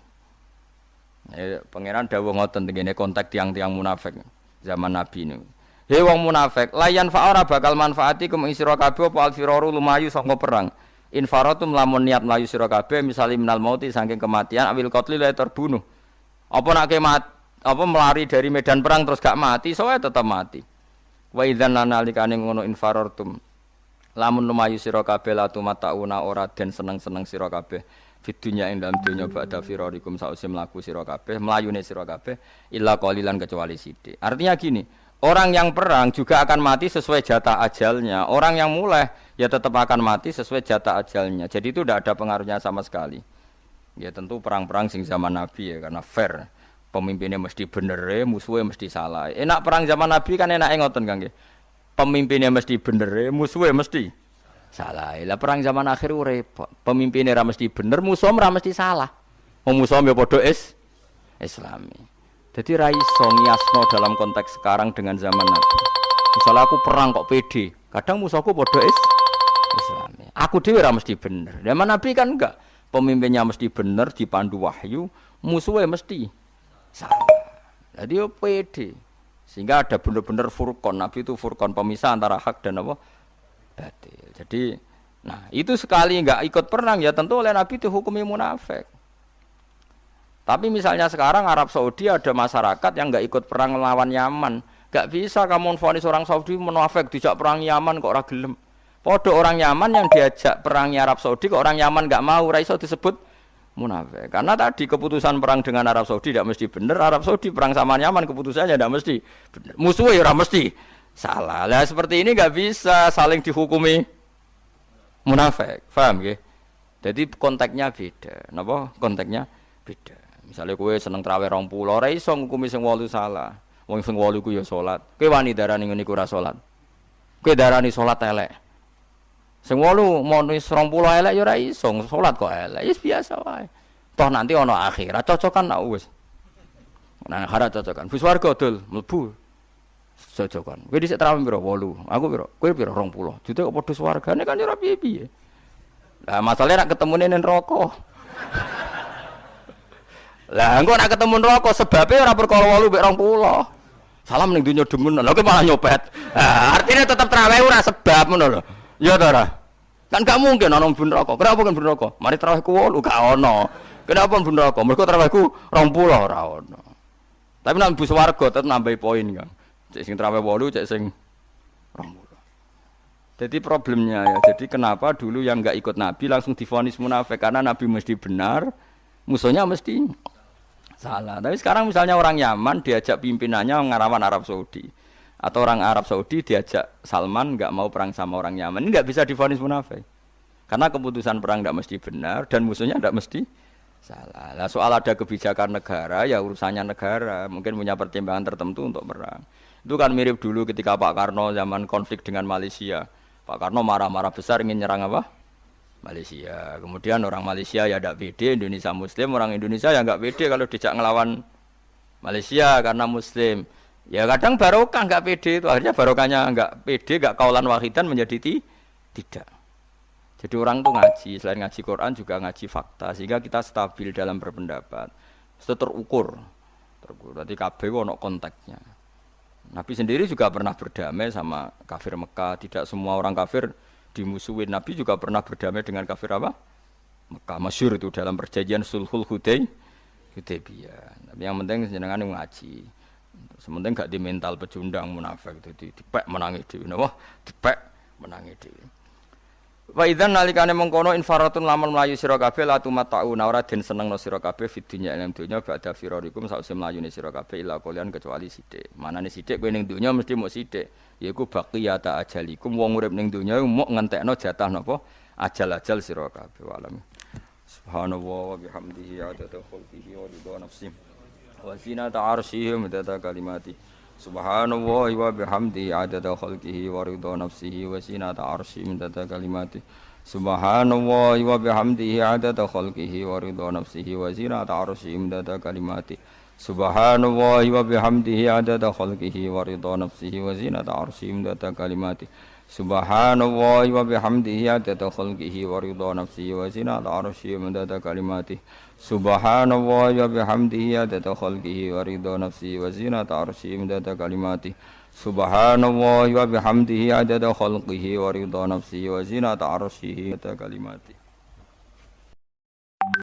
Pangeran dawuh ngoten tengene kontak tiang-tiang munafik zaman Nabi niku. He wong munafik, layan fa ora bakal manfaatikum isra kabeh apa alfiraru lumayu sangka perang. Infaratum lamun niat melayu sira kabeh misale minal mauti saking kematian awil qatli la terbunuh. Apa nak apa melari dari medan perang terus gak mati, soe tetap mati. Wa idzan lanalikane ngono infaratum lamun lumayu sira kabeh la tumatauna ora den seneng-seneng sira kabeh fid dunya ing dalam dunya ba'da firarikum sause mlaku sira kabeh mlayune sira kabeh illa qalilan kecuali sithik. Artinya gini, orang yang perang juga akan mati sesuai jatah ajalnya. Orang yang mulai ya tetap akan mati sesuai jatah ajalnya. Jadi itu tidak ada pengaruhnya sama sekali. Ya tentu perang-perang sing zaman Nabi ya karena fair. Pemimpinnya mesti bener, musuhnya mesti salah. Enak perang zaman Nabi kan enak ngoten Kang nggih. Pemimpinnya mesti bener, musuhnya mesti salah. Lah perang zaman akhir repot. Pemimpinnya ra mesti bener, musuhnya ra mesti salah. Wong musuhnya padha Islami. Jadi ra iso ngiasno dalam konteks sekarang dengan zaman Nabi. Misalnya aku perang kok pede, kadang musuhku padha Islami. Aku dhewe ra mesti bener. Zaman Nabi kan enggak. Pemimpinnya mesti bener dipandu wahyu, musuhnya mesti salah. Jadi yo pede. Sehingga ada bener-bener furqan. Nabi itu furqan pemisah antara hak dan apa? Batil. Jadi nah, itu sekali enggak ikut perang ya tentu oleh Nabi dihukumi munafik. Tapi misalnya sekarang Arab Saudi ada masyarakat yang enggak ikut perang melawan Yaman. Enggak bisa kamu vonis orang Saudi munafik dijak perang Yaman kok ora gelem. Padha orang Yaman yang diajak perang Arab Saudi kok orang Yaman enggak mau, ora iso disebut munafik. Karena tadi keputusan perang dengan Arab Saudi tidak mesti benar. Arab Saudi perang sama Yaman keputusannya tidak mesti benar. Musuhnya ora mesti salah. Lah seperti ini enggak bisa saling dihukumi munafik. Paham nggih? Jadi konteksnya beda. Napa? Konteksnya beda. Misalnya kowe seneng traweh 20 ora iso ngukumi sing 8 salah. Wong sing 8 ku ya salat. Kowe wani darani ngene iku ora salat. Kowe darani salat elek. Sing 8 mau 20 elek ya ora iso salat kok elek. Wis biasa wae. Toh nanti ana akhirat cocokan nak wis. Nang akhirat cocokan. Wis warga dul mlebu. Cocokan. Kowe dhisik traweh piro? 8. Aku piro? Kowe piro? 20. Jute kok padha swargane kan ya ora piye-piye. Lah masalahnya nak ketemune ning neraka. Lah engko nek ketemu neraka sebabe ora perkara 8 mek 20. Salam ning donya demen. Lha kok malah nyopet. Artinya tetap traweh ora sebab ngono lho. Ya ta ora? Kan gak mungkin ana mlebu neraka. Kenapa kan mlebu neraka? Mari trawehku 8 gak ono. Kenapa mlebu neraka? Mergo trawehku 20 ora ono. Tapi nek mlebu swarga tetep nambahi poin kan. Cek sing traweh 8, cek sing 20. Jadi problemnya ya. Jadi kenapa dulu yang enggak ikut Nabi langsung divonis munafik karena Nabi mesti benar, musuhnya mesti salah. Tapi sekarang misalnya orang Yaman diajak pimpinannya ngarawan Arab Saudi, atau orang Arab Saudi diajak Salman nggak mau perang sama orang Yaman, ini nggak bisa divonis munafik, karena keputusan perang nggak mesti benar dan musuhnya nggak mesti salah. Nah, soal ada kebijakan negara ya urusannya negara, mungkin punya pertimbangan tertentu untuk perang. Itu kan mirip dulu ketika Pak Karno zaman konflik dengan Malaysia. Pak Karno marah-marah besar ingin nyerang apa? Malaysia. Kemudian orang Malaysia ya tidak pede, Indonesia Muslim, orang Indonesia ya nggak pede kalau dijak ngelawan Malaysia karena Muslim. Ya kadang barokah nggak pede itu akhirnya barokahnya nggak pede, nggak kaulan wahidan menjadi tidak. Jadi orang tuh ngaji, selain ngaji Quran juga ngaji fakta sehingga kita stabil dalam berpendapat. Itu terukur. Berarti kabeh ono konteksnya. Nabi sendiri juga pernah berdamai sama kafir Mekah. Tidak semua orang kafir dimusuhin. Nabi juga pernah berdamai dengan kafir apa? Mekah. Masyhur itu dalam perjanjian Sulhul Hudaybiyah. Tapi yang penting jenengan ngaji. Sementing gak di mental pecundang munafik itu dipek menangi dhewe. Wah, dipek menangi dhewe. Wa idzan nalikane mengkono infaratun lamun mlayu sira kabeh la tumatta'una ora den senengno sira kabeh fid dunya ing dunya ba'da firarikum sause mlayune sira kabeh ila kalian kecuali sithik. Manane sithik kowe ning dunya mesti muk sithik. Yaiku baqiyata ajalikum wong urip ning dunya muk ngentekno jatah napa ajal-ajal sira kabeh walam. Subhanallah wa bihamdihi adada khalqihi wa ridha nafsihi wa zinata arsyihi wa midada kalimati. Subhanallah wa bihamdihi adada khalqihi wa ridha nafsihi wa zinata arsyihi midada kalimati. Subhanallah wa bihamdihi adada khalqihi wa ridha nafsihi wa zinata arsyihi midada kalimati. Subhanallah wa bihamdihi adada khalqihi wa ridha nafsihi wa zinata arsyihi midada kalimati. Subhanallah wa bihamdihi adada khalqihi wa ridha nafsihi wa zinata arsyihi midada kalimati. Subhanallah wa bihamdihi adada khalqihi wa ridha nafsihi wa zinata arsyihi midada kalimati. Subhanallah wa bihamdihi adada khalqihi wa ridha nafsihi wa zinata arsyihi midada kalimati.